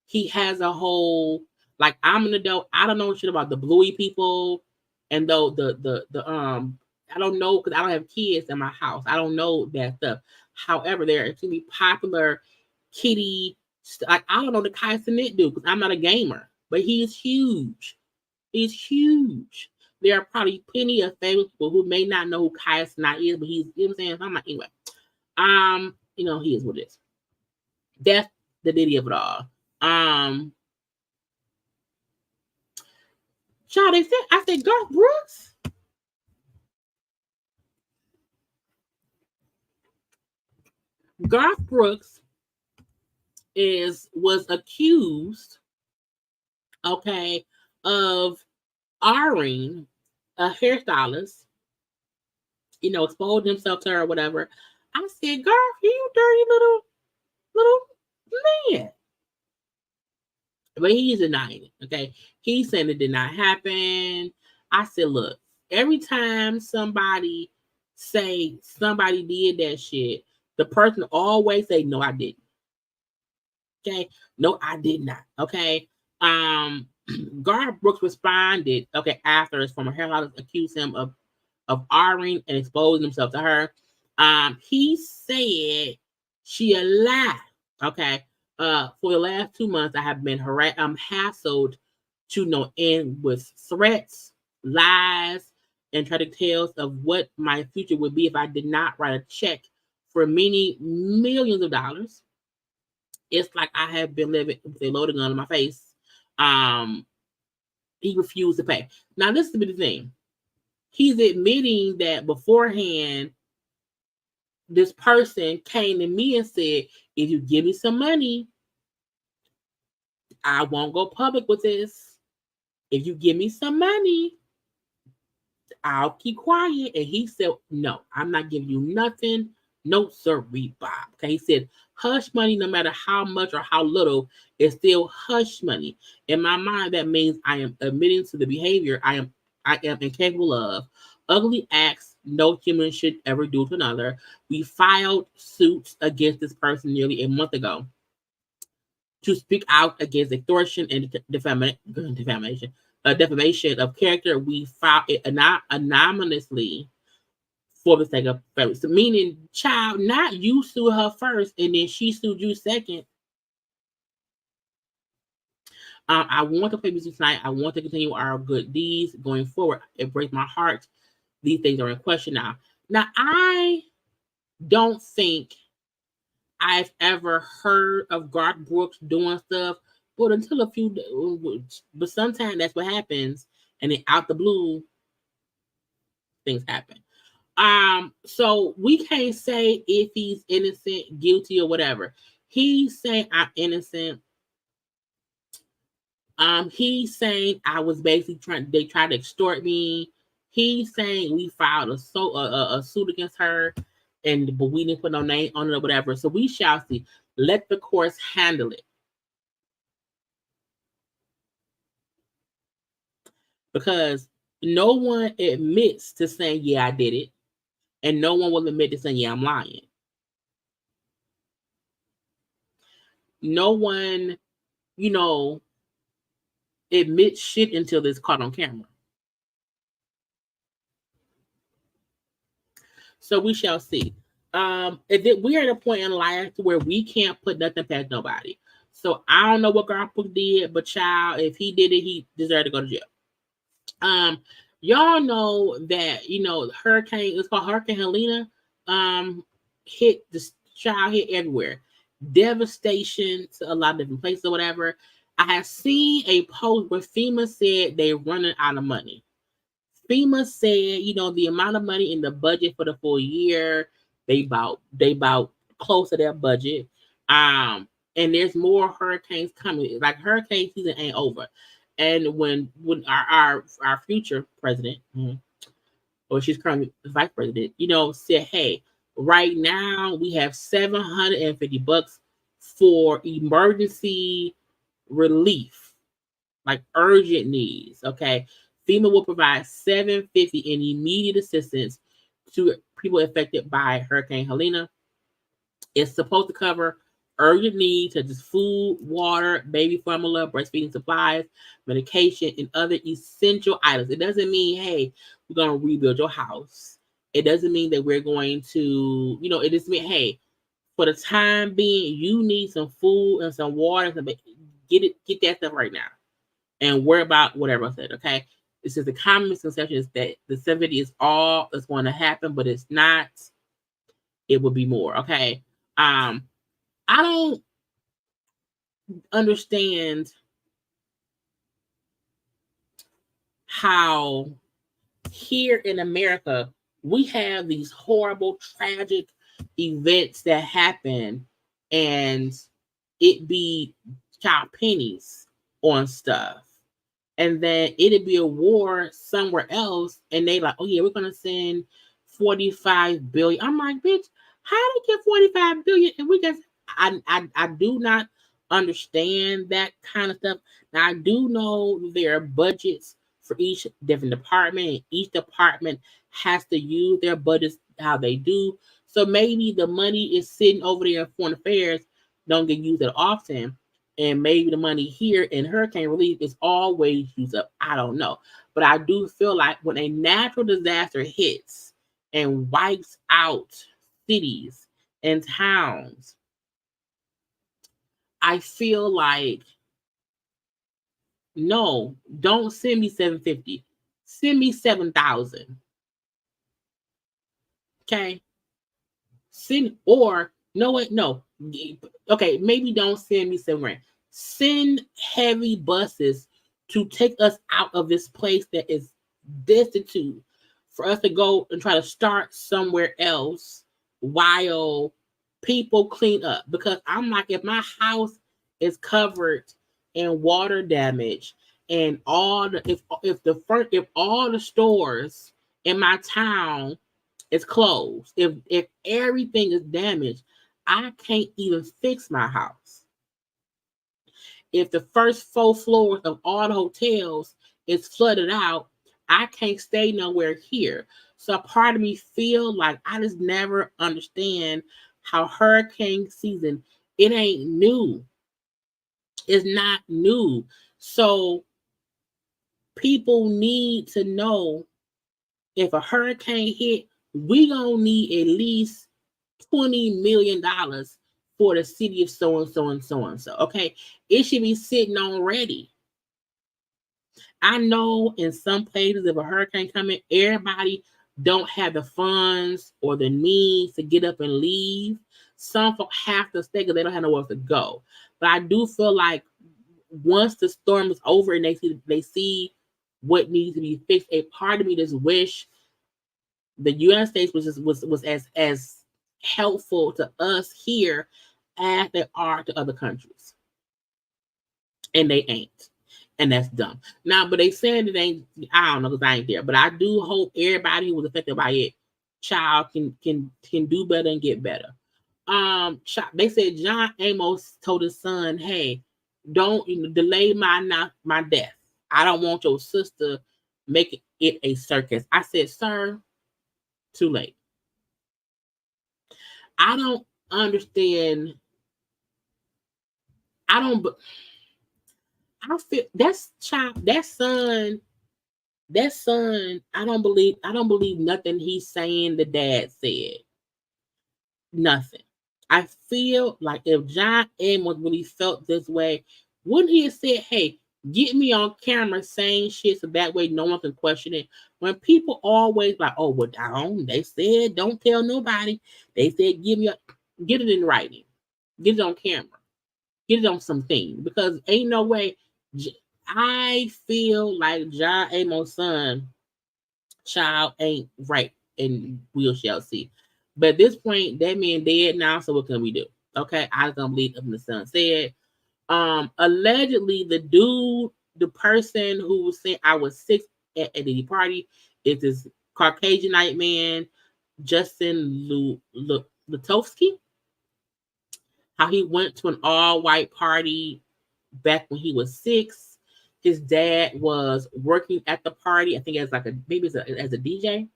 Speaker 1: he has a whole, like, I'm an adult. I don't know shit about the Bluey people, and though the I don't know because I don't have kids in my house. I don't know that stuff. However, there are extremely popular kitty. Like, I don't know the Kai Cenat dude because I'm not a gamer, but he's huge. He's huge. There are probably plenty of famous people who may not know who Kai Cenat is, but he's, you know what I'm saying? I'm like, anyway, you know, he is what it is. That's the Diddy of it all. Child, they said, I said, Garth Brooks. Garth Brooks was accused, okay, of R-ing a hairstylist, you know, exposed himself to her or whatever. I said, Garth, you dirty little man. But he's denying it, okay? He's saying it did not happen. I said, look, every time somebody say somebody did that shit, the person always say, no, I didn't. Okay? No, I did not. Okay? Garth Brooks responded, okay, after his former hairstylist accused him of R-ing and exposing himself to her. He said she a lie. Okay. For the last 2 months, I have been hassled to no end with threats, lies, and tragic tales of what my future would be if I did not write a check for many millions of dollars. It's like I have been living with a loaded gun in my face. He refused to pay. Now, this is the thing. He's admitting that beforehand, this person came to me and said, if you give me some money, I won't go public with this. If you give me some money, I'll keep quiet. And he said, no, I'm not giving you nothing. No, sir, Bob. Okay, he said, hush money, no matter how much or how little, is still hush money. In my mind, that means I am admitting to the behavior I am incapable of. Ugly acts no human should ever do to another. We filed suits against this person nearly a month ago to speak out against extortion and defamation of character. We filed it anonymously for the sake of fairness. So meaning, child, not you sue her first and then she sued you second. I want to play music tonight. I want to continue our good deeds going forward. It breaks my heart. These things are in question now. Now, I don't think I've ever heard of Garth Brooks doing stuff, but until a few days, but sometimes that's what happens, and then out the blue, things happen. So we can't say if he's innocent, guilty, or whatever. He's saying I'm innocent. He's saying I was basically they tried to extort me. He's saying we filed a suit against her, but we didn't put no name on it or whatever. So we shall see. Let the courts handle it. Because no one admits to saying, yeah, I did it. And no one will admit to saying, yeah, I'm lying. No one, admits shit until it's caught on camera. So we shall see. We're at a point in life where we can't put nothing past nobody. So I don't know what Garth Brooks did, but child, if he did it, he deserved to go to jail. Y'all know that it's called Hurricane Helena. Hit everywhere. Devastation to a lot of different places or whatever. I have seen a post where FEMA said they're running out of money. FEMA said, the amount of money in the budget for the full year, they about close to their budget. And there's more hurricanes coming. Like, hurricane season ain't over. And when our future president, or she's currently vice president, said, hey, right now we have $750 for emergency relief, like urgent needs. Okay, FEMA will provide $750 in immediate assistance to people affected by Hurricane Helene. It's supposed to cover urgent needs such as food, water, baby formula, breastfeeding supplies, medication, and other essential items. It doesn't mean, hey, we're going to rebuild your house. It doesn't mean that we're going to, it just means, hey, for the time being, you need some food and some water. Get that stuff right now. And worry about whatever I said, okay? It's just the common misconception is that the 70 is all that's going to happen, but it's not. It will be more, okay? I don't understand how here in America we have these horrible, tragic events that happen and it be child pennies on stuff. And then it'd be a war somewhere else, and they like, oh yeah, we're gonna send 45 billion. I'm like, bitch, how do they get 45 billion? And we just, I do not understand that kind of stuff. Now I do know there are budgets for each different department, and each department has to use their budgets how they do. So maybe the money is sitting over there in foreign affairs, don't get used that often. And maybe the money here in hurricane relief is always used up. I don't know. But I do feel like when a natural disaster hits and wipes out cities and towns, I feel like, no, don't send me $750. Send me $7,000. Okay? No. Okay, maybe don't send me $7,000. Send heavy buses to take us out of this place that is destitute for us to go and try to start somewhere else while people clean up. Because I'm like, if my house is covered in water damage and if all the stores in my town is closed, if everything is damaged, I can't even fix my house. If the first 4 floors of all the hotels is flooded out, I can't stay nowhere here. So a part of me feel like I just never understand how hurricane season, it ain't new. It's not new. So people need to know if a hurricane hit, we gonna need at least $20 million for the city of so and so and so and so. Okay, it should be sitting on ready. I know in some places, if a hurricane coming, everybody don't have the funds or the means to get up and leave. Some folk have to stay because they don't have nowhere to go. But I do feel like once the storm is over and they see what needs to be fixed, a part of me just wish the United States was as helpful to us here as they are to other countries. And they ain't. And that's dumb. Now, but they said it ain't, I don't know because I ain't there. But I do hope everybody who was affected by it, child, can do better and get better. They said John Amos told his son, hey, don't delay my death. I don't want your sister making it a circus. I said, sir, too late. I don't understand. I feel that son, I don't believe nothing he's saying the dad said. Nothing. I feel like if John Amos really felt this way, wouldn't he have said, hey, get me on camera saying shit so that way no one can question it? When people always like, oh, well, they said don't tell nobody. They said get it in writing. Get it on camera. Get it on something. Because ain't no way. I feel like John Amos' son, child, ain't right, and we shall see. But at this point, that man dead now, so what can we do? Okay, I was gonna believe what the son said. Allegedly, the person who was saying I was 6 at the party is this Caucasianite man, Justin Lutovsky. how he went to an all-white party back when he was 6. His dad was working at the party. I think as like as a DJ.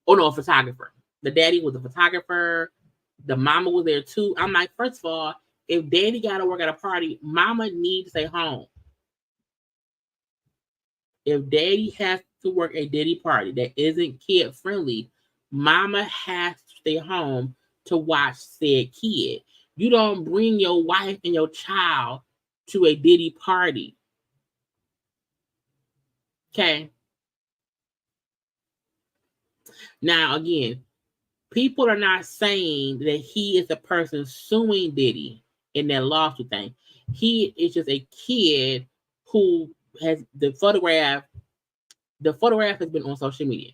Speaker 1: Oh no, a photographer. The daddy was a photographer. The mama was there too. I'm like, first of all, if daddy got to work at a party, mama needs to stay home. If daddy has to work a Diddy party that isn't kid friendly, mama has to stay home to watch said kid. You don't bring your wife and your child to a Diddy party. Okay. Now, again, people are not saying that he is the person suing Diddy in that lawsuit thing. He is just a kid who has the photograph. The photograph has been on social media.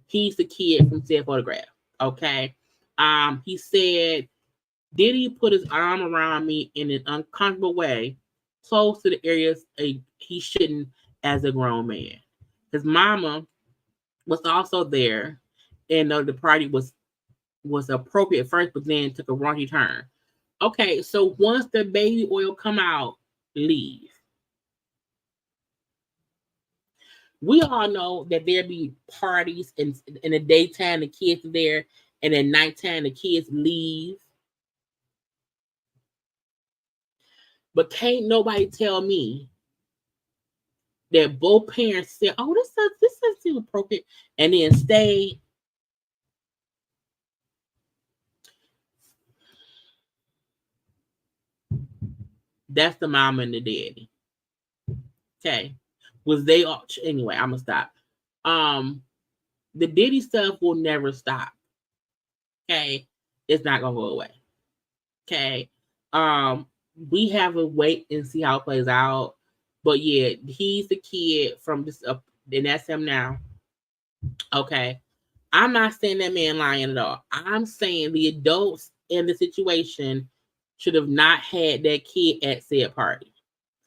Speaker 1: He's the kid from said photograph. Okay. He said Diddy put his arm around me in an uncomfortable way, close to the areas he shouldn't as a grown man. His mama was also there, and the party was appropriate at first, but then took a wrongy turn. Okay, so once the baby oil come out, leave. We all know that there be parties in the daytime, the kids are there, and at nighttime, the kids leave. But can't nobody tell me that both parents said, "Oh, this doesn't seem appropriate," and then stay. That's the mama and the daddy. Okay. Was they all anyway? I'm gonna stop. The Diddy stuff will never stop. Okay, it's not gonna go away. Okay. We have to wait and see how it plays out. But yeah, he's the kid from this and that's him now. Okay. I'm not saying that man lying at all. I'm saying the adults in the situation should have not had that kid at said party.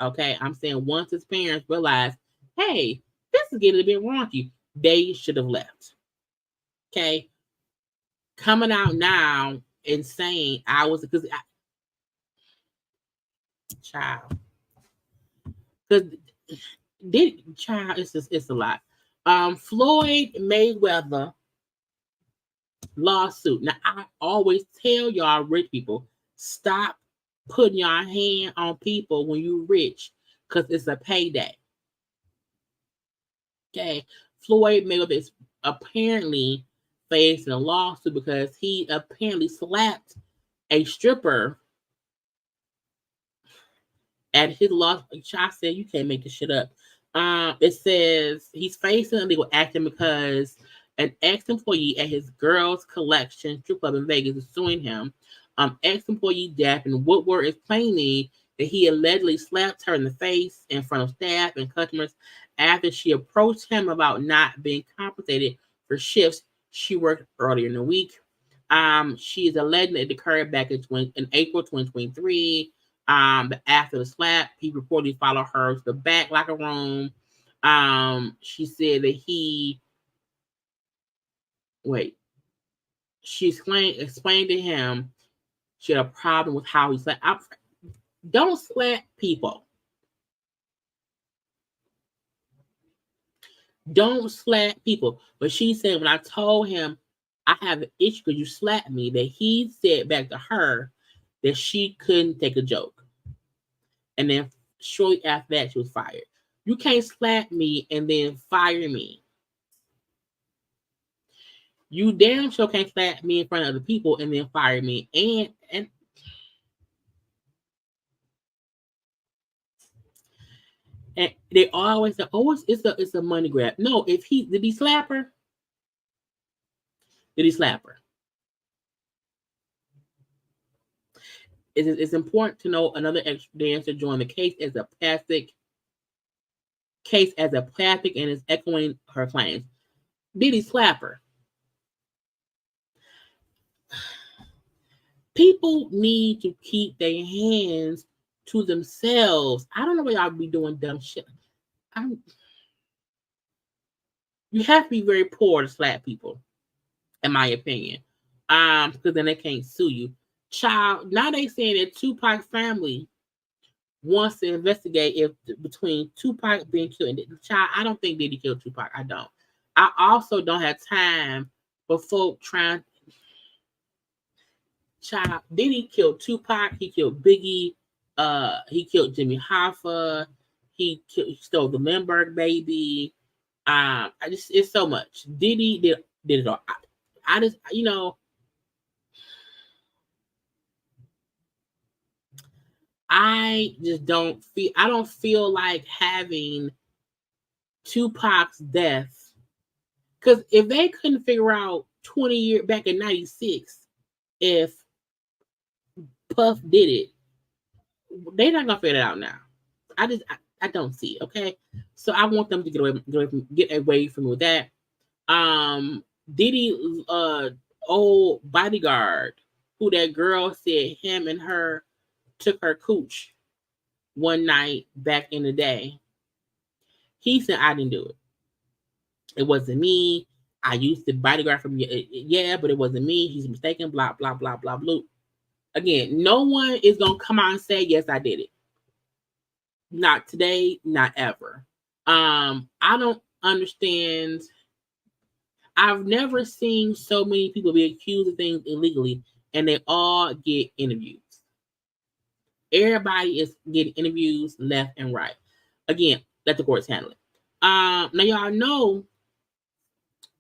Speaker 1: Okay. I'm saying once his parents realized, hey, this is getting a bit wonky, they should have left. Okay. Coming out now and saying I was because child. Because child, it's a lot. Floyd Mayweather lawsuit. Now I always tell y'all rich people, stop putting your hand on people when you're rich, because it's a payday. Okay, Floyd Mayweather is apparently facing a lawsuit because he apparently slapped a stripper at his law. I said, you can't make this shit up. It says he's facing illegal action because an ex-employee at his Girls Collection strip club in Vegas is suing him. Ex-employee Daphne Woodward is claiming that he allegedly slapped her in the face in front of staff and customers after she approached him about not being compensated for shifts she worked earlier in the week. She is alleging it occurred back in April 2023. But after the slap, he reportedly followed her to the back locker room. She said that she explained to him she had a problem with how he slapped. Don't slap people. Don't slap people. But she said when I told him I have an issue because you slapped me, that he said back to her that she couldn't take a joke. And then shortly after that, she was fired. You can't slap me and then fire me. You damn sure can't slap me in front of other people and then fire me. And they always say, "Oh, it's a money grab." No, did he slap her? Did he slap her? It's important to know another dancer joined the case as a plastic and is echoing her claims. Did he slap her? People need to keep their hands to themselves. I don't know why y'all be doing dumb shit. You have to be very poor to slap people, in my opinion. Because then they can't sue you. Child, now they saying that Tupac family wants to investigate if between Tupac being killed and child. I don't think Diddy killed Tupac. I don't. I also don't have time for folk trying. Child, Diddy killed Tupac. He killed Biggie. He killed Jimmy Hoffa. He stole the Lindbergh baby. It's so much. Diddy did it all. I just, I just don't feel like having Tupac's death, because if they couldn't figure out 20 years back in 96 if Puff did it, they're not gonna figure it out now. I don't see it. Okay, so I want them to get away from with that. Diddy, old bodyguard, who that girl said him and her took her cooch one night back in the day. He said, I didn't do it. It wasn't me. I used the bodyguard from yeah, but it wasn't me. He's mistaken, blah, blah, blah, blah, blah. Again, no one is going to come out and say, yes, I did it. Not today, not ever. I don't understand. I've never seen so many people be accused of things illegally and they all get interviews. Everybody is getting interviews left and right. Again, let the courts handle it. Now y'all know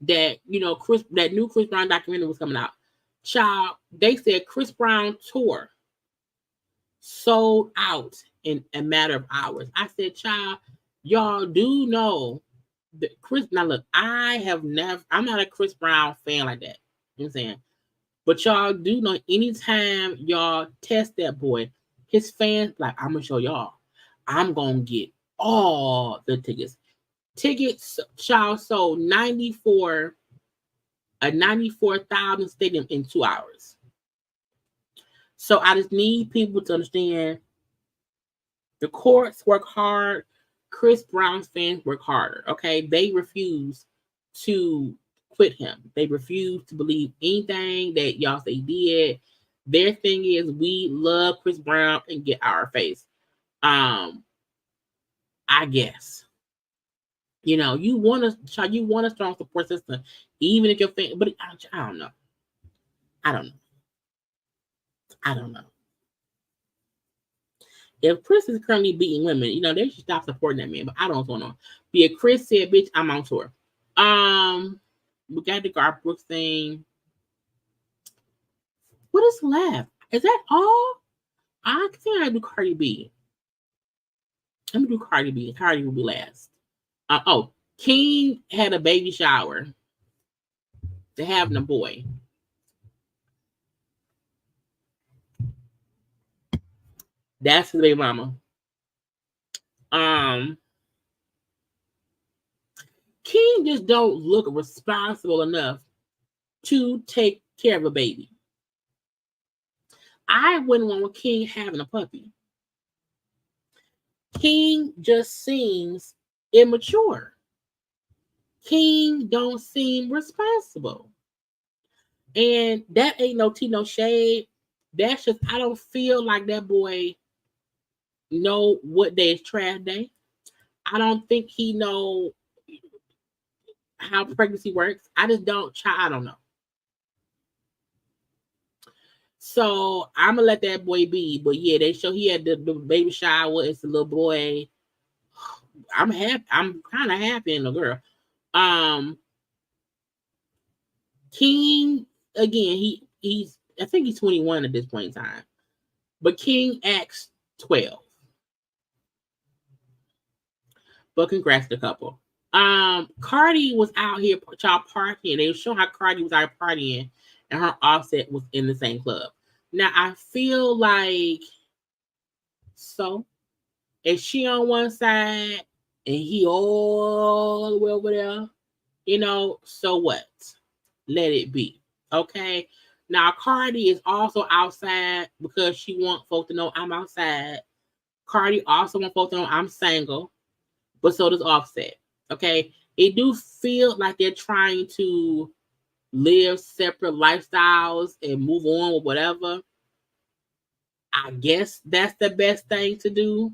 Speaker 1: that that new Chris Brown documentary was coming out. Child, they said Chris Brown tour sold out in a matter of hours. I said, child, y'all do know that Chris. Now look, I'm not a Chris Brown fan like that. You know what I'm saying? But y'all do know anytime y'all test that boy, his fans like, I'm gonna show y'all. I'm gonna get all the tickets. Tickets, child, sold 94,000 stadium in 2 hours. So I just need people to understand the courts work hard. Chris Brown's fans work harder. Okay, they refuse to quit him. They refuse to believe anything that y'all say he did. Their thing is, we love Chris Brown and get our face. I guess. You want a strong support system, even if your fan. But I don't know. I don't know. If Chris is currently beating women, they should stop supporting that man. But I don't know what's going on. But yeah, Chris said, "Bitch, I'm on tour." We got the Garth Brooks thing. What is left? Is that all? I think I do Cardi B. Let me do Cardi B. Cardi will be last. King had a baby shower. They're having a boy. That's his baby mama. King just don't look responsible enough to take care of a baby. I wouldn't want King having a puppy. King just seems immature. King don't seem responsible. And that ain't no tea, no shade. That's just, I don't feel like that boy know what day is trash day. I don't think he know how pregnancy works. I just don't. I don't know. So I'm gonna let that boy be. But yeah, they show he had the baby shower. It's a little boy. I'm happy. I'm kind of happy in the girl. King again. He's I think he's 21 at this point in time. But King acts 12. But congrats to the couple. Cardi was out here partying. They were showing how Cardi was out partying and her Offset was in the same club. Now I feel like, so if she on one side and he all the way over there, so what? Let it be. Okay. Now Cardi is also outside because she wants folks to know I'm outside. Cardi also wants folks to know I'm single, but so does Offset. Okay. It do feel like they're trying to live separate lifestyles and move on with whatever. I guess that's the best thing to do.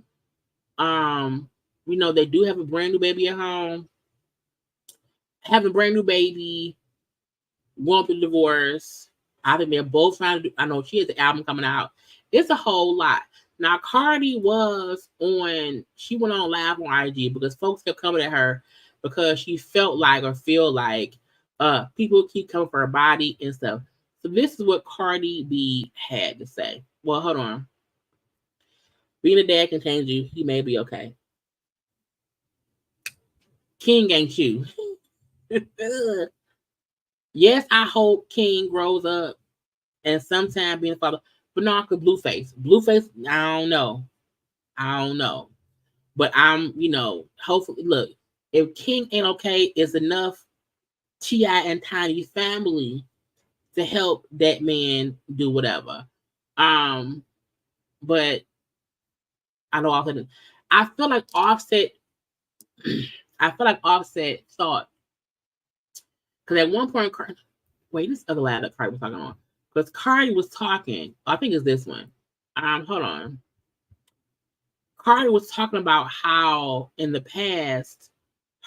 Speaker 1: They do have a brand new baby at home. Have a brand new baby, going through divorce. I think they're both trying to do. I know she has an album coming out. It's a whole lot. Now, Cardi she went on live on IG because folks kept coming at her because she feel like people keep coming for her body and stuff. So this is what Cardi B had to say. Well, hold on. Being a dad can change you. You may be okay. King ain't you. Yes, I hope King grows up and sometime being a father. But no, Blueface. Blueface, I don't know. But hopefully, look, if King ain't okay, it's enough T.I. and Tiny family to help that man do whatever. But I know I feel like Offset thought, because at one point, this other lad that Cardi was talking on, because Cardi was talking, I think it's this one. Hold on. Cardi was talking about how in the past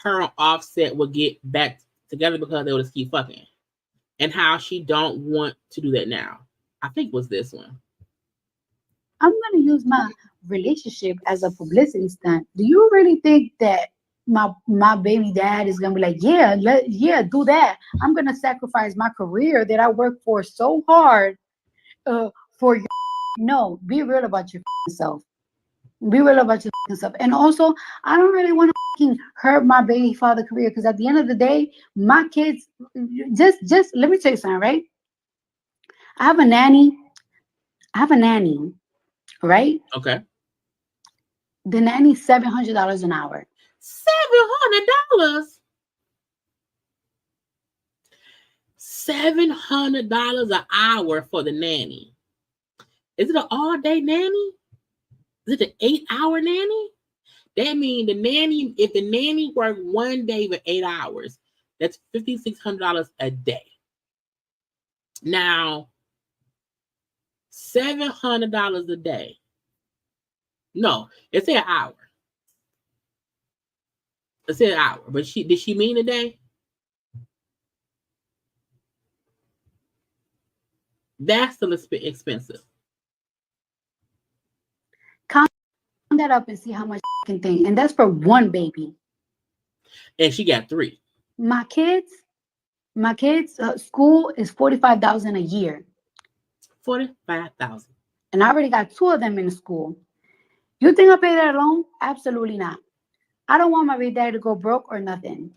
Speaker 1: her and Offset would get back together because they would just keep fucking, and how she don't want to do that now. I think it was this one.
Speaker 7: I'm gonna use my relationship as a publicity stunt. Do you really think that my baby dad is gonna be like, yeah, do that? I'm gonna sacrifice my career that I worked for so hard for your. No, be real about your self. Be real about yourself. And also, I don't really want to hurt my baby father career, because at the end of the day, my kids, just let me tell you something, right? I have a nanny, right?
Speaker 1: Okay.
Speaker 7: The nanny's $700 an hour.
Speaker 1: $700? $700 an hour for the nanny. Is it an all-day nanny? Is it an 8-hour nanny? That means if the nanny worked one day for 8 hours, that's $5,600 a day. Now, $700 a day. No, it's an hour. It's an hour. But did she mean a day? That's still expensive.
Speaker 7: Count that up and see how much thing. And that's for one baby.
Speaker 1: And she got 3.
Speaker 7: My kids' school is $45,000 a year.
Speaker 1: $45,000.
Speaker 7: And I already got 2 of them in school. You think I pay that alone? Absolutely not. I don't want my baby daddy to go broke or nothing.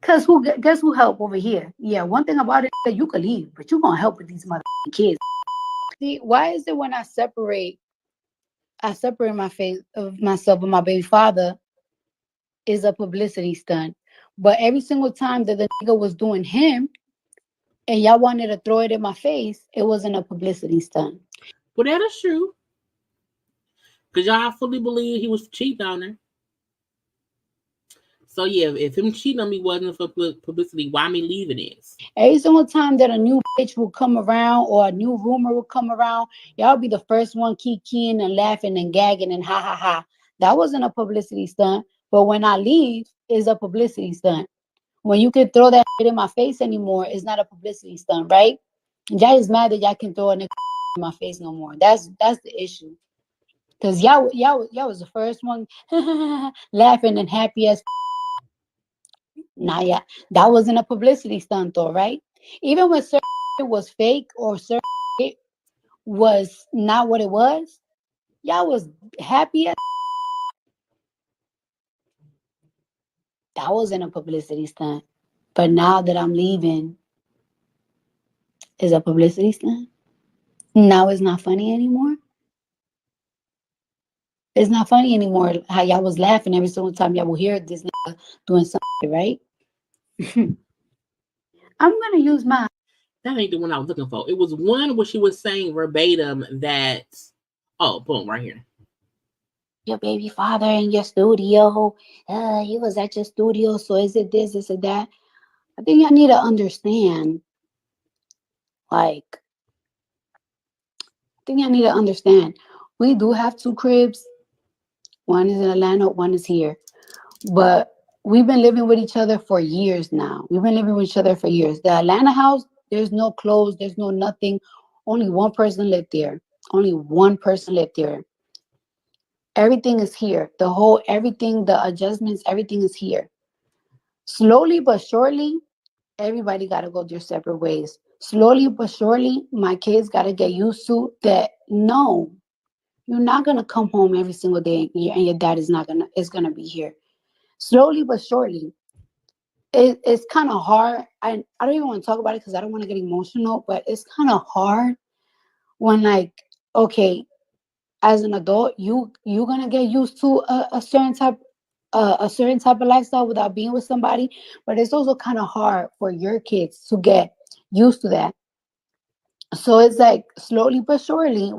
Speaker 7: Cause guess who help over here? Yeah, one thing about it is that you could leave, but you're gonna help with these motherfucking kids. See, why is it when I separate my face of myself and my baby father is a publicity stunt? But every single time that the nigga was doing him and y'all wanted to throw it in my face, it wasn't a publicity stunt.
Speaker 1: Well, that is true. Because y'all fully believe he was cheating on her. So yeah, if him cheating on me wasn't for publicity, why me leaving this?
Speaker 7: Every single time that a new bitch will come around or a new rumor will come around, y'all be the first one keying and laughing and gagging and ha ha ha. That wasn't a publicity stunt. But when I leave, it's a publicity stunt. When you can throw that shit in my face anymore, it's not a publicity stunt, right? Y'all is mad that y'all can throw a nigga in my face no more. That's the issue. Cause y'all was the first one laughing and happy as. Nah, yeah, that wasn't a publicity stunt though, right? Even when certain was fake or certain was not what it was, y'all was happy as. That wasn't a publicity stunt. But now that I'm leaving, is a publicity stunt. Now it's not funny anymore. It's not funny anymore how y'all was laughing every single time y'all will hear this nigga doing something, right? I'm going to use my...
Speaker 1: That ain't the one I was looking for. It was one where she was saying verbatim that... Oh, boom, right here.
Speaker 7: Your baby father in your studio. He was at your studio, so is it this, is it that? I think y'all need to understand, like, thing you need to understand. We do have 2 cribs. One is in Atlanta, one is here. But we've been living with each other for years now. We've been living with each other for years. The Atlanta house, there's no clothes, there's no nothing. Only one person lived there. Only one person lived there. Everything is here. Everything, the adjustments, everything is here. Slowly but surely, everybody got to go their separate ways. Slowly but surely, my kids got to get used to that. No, you're not going to come home every single day and your dad is going to be here. Slowly but surely. It's kind of hard. I don't even want to talk about it because I don't want to get emotional, but it's kind of hard when, like, okay, as an adult, you're going to get used to a certain type of lifestyle without being with somebody, but it's also kind of hard for your kids to get used to that. So it's like slowly but surely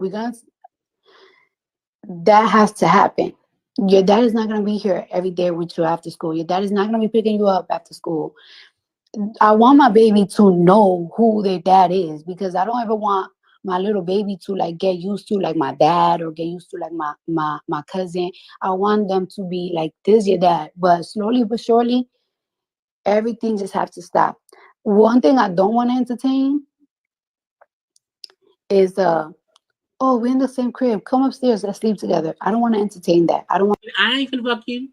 Speaker 7: that has to happen. Your dad is not going to be here every day with you after school. Your dad is not going to be picking you up after school. I want my baby to know who their dad is, because I don't ever want my little baby to like get used to like my dad or get used to like my cousin. I want them to be like, this your dad. But slowly but surely, everything just has to stop. One thing I don't want to entertain is oh, we're in the same crib. Come upstairs. Let's sleep together. I don't want to entertain that. I
Speaker 1: ain't gonna fuck you.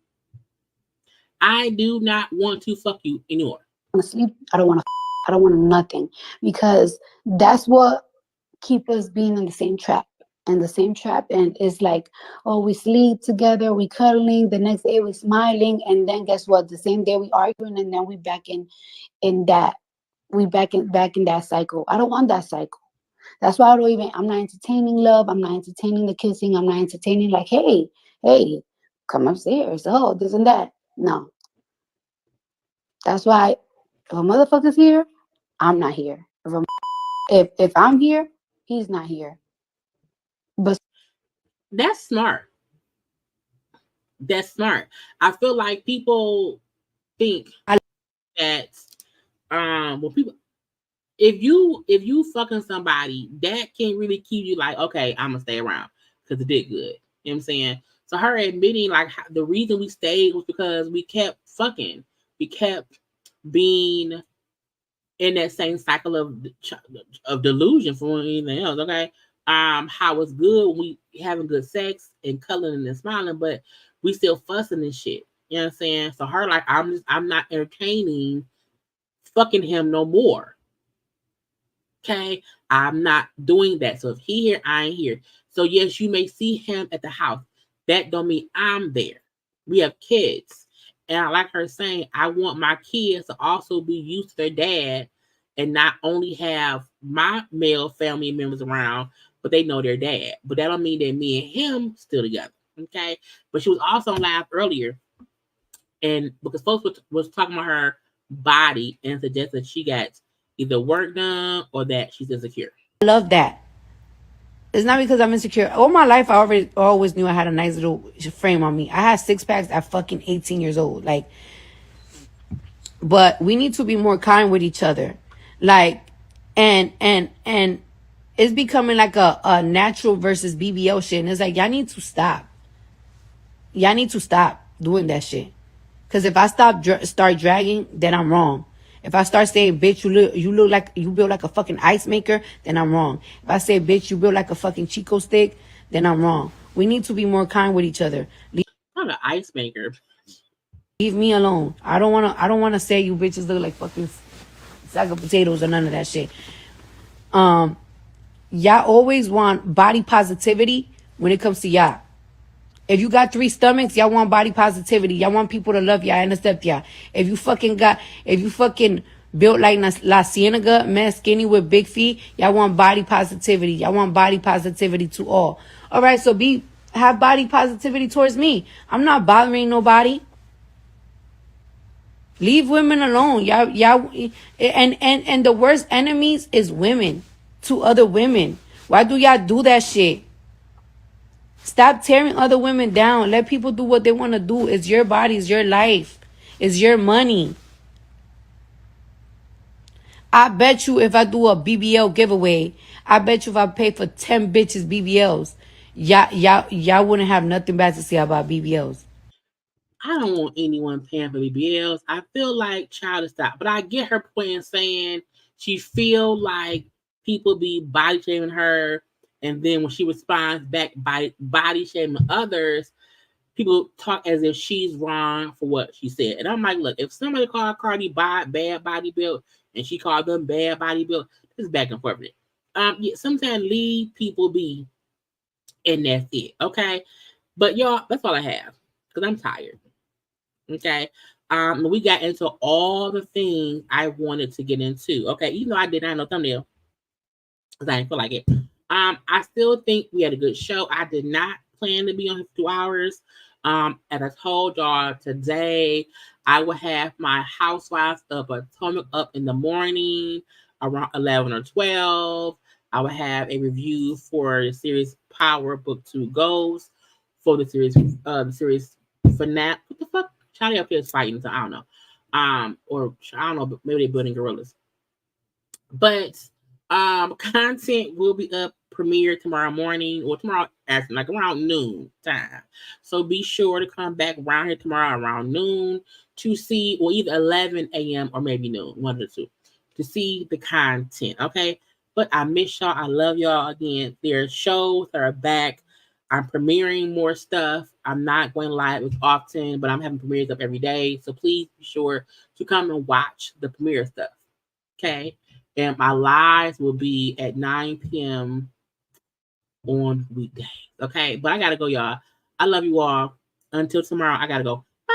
Speaker 1: I do not want to fuck you anymore.
Speaker 7: To sleep. I don't want nothing, because that's what keep us being in the same trap. And it's like, oh, we sleep together, we cuddling, the next day we smiling, and then guess what? The same day we arguing, and then we back in that cycle. I don't want that cycle. That's why I'm not entertaining love. I'm not entertaining the kissing. I'm not entertaining like, hey, come upstairs. Oh, this and that. No. That's why if a motherfucker's here, I'm not here. If I'm here, he's not here. But
Speaker 1: that's smart. That's smart. I feel like people think that well, people, if you fucking somebody, that can really keep you like, okay, I'm gonna stay around because it did good. You know what I'm saying? So her admitting like the reason we stayed was because we kept fucking. We kept being in that same cycle of delusion for anything else. Okay, how it's good when we having good sex and cuddling and smiling, but we still fussing and shit. You know what I'm saying? So her like, I'm not entertaining fucking him no more. Okay, I'm not doing that. So if he here, I ain't here. So yes, you may see him at the house. That don't mean I'm there. We have kids. And I like her saying, I want my kids to also be used to their dad and not only have my male family members around, but they know their dad. But that don't mean that me and him still together. Okay. But she was also live earlier. And because folks was talking about her body and suggested she got either work done or that she's insecure.
Speaker 8: I love that. It's not because I'm insecure. All my life, I always knew I had a nice little frame on me. I had 6 packs at fucking 18 years old. Like, but we need to be more kind with each other. Like, and it's becoming like a natural versus BBL shit. And it's like, y'all need to stop. Y'all need to stop doing that shit. Because if I start dragging, then I'm wrong. If I start saying, bitch, you look like you build like a fucking ice maker, then I'm wrong. If I say, bitch, you build like a fucking Chico stick, then I'm wrong. We need to be more kind with each other.
Speaker 1: Not an ice maker.
Speaker 8: Leave me alone. I don't wanna say you bitches look like fucking sack of potatoes or none of that shit. Y'all always want body positivity when it comes to y'all. If you got 3 stomachs, y'all want body positivity. Y'all want people to love y'all and accept y'all. If you fucking built like La Cienega, man, skinny with big feet, y'all want body positivity. Y'all want body positivity to all. All right, so have body positivity towards me. I'm not bothering nobody. Leave women alone. Y'all, and the worst enemies is women to other women. Why do y'all do that shit? Stop tearing other women down. Let people do what they want to do. It's your body. It's your life. It's your money. I bet you if I do a BBL giveaway, I bet you if I pay for 10 bitches BBLs, y'all wouldn't have nothing bad to say about BBLs.
Speaker 1: I don't want anyone paying for BBLs. I feel like child is stop, but I get her point in saying she feel like people be body shaming her, and then when she responds back by body shaming others, people talk as if she's wrong for what she said. And I'm like, look, if somebody called Cardi bad body build and she called them bad body build, this is back and forth. Yeah, sometimes leave people be, and that's it. Okay, but y'all, that's all I have because I'm tired. Okay. We got into all the things I wanted to get into. Okay, even though I did not have no thumbnail because I didn't feel like it. I still think we had a good show. I did not plan to be on 2 hours. As I told y'all today, I will have my housewives of Potomac up in the morning around 11 or 12. I will have a review for the series Power Book 2 Goes for the series finale. What the fuck? Charlie up here is fighting, so I don't know. Or I don't know, but maybe they're building gorillas. But content will be up premiere tomorrow morning or tomorrow afternoon, like around noon time. So be sure to come back around here tomorrow around noon to see, or either 11 a.m. or maybe noon, one of the two, to see the content. Okay. But I miss y'all. I love y'all again. Their shows are back. I'm premiering more stuff. I'm not going live as often, but I'm having premieres up every day. So please be sure to come and watch the premiere stuff. Okay. And my lives will be at 9 p.m. on weekdays. Okay. But I got to go, y'all. I love you all. Until tomorrow, I got to go. Bye.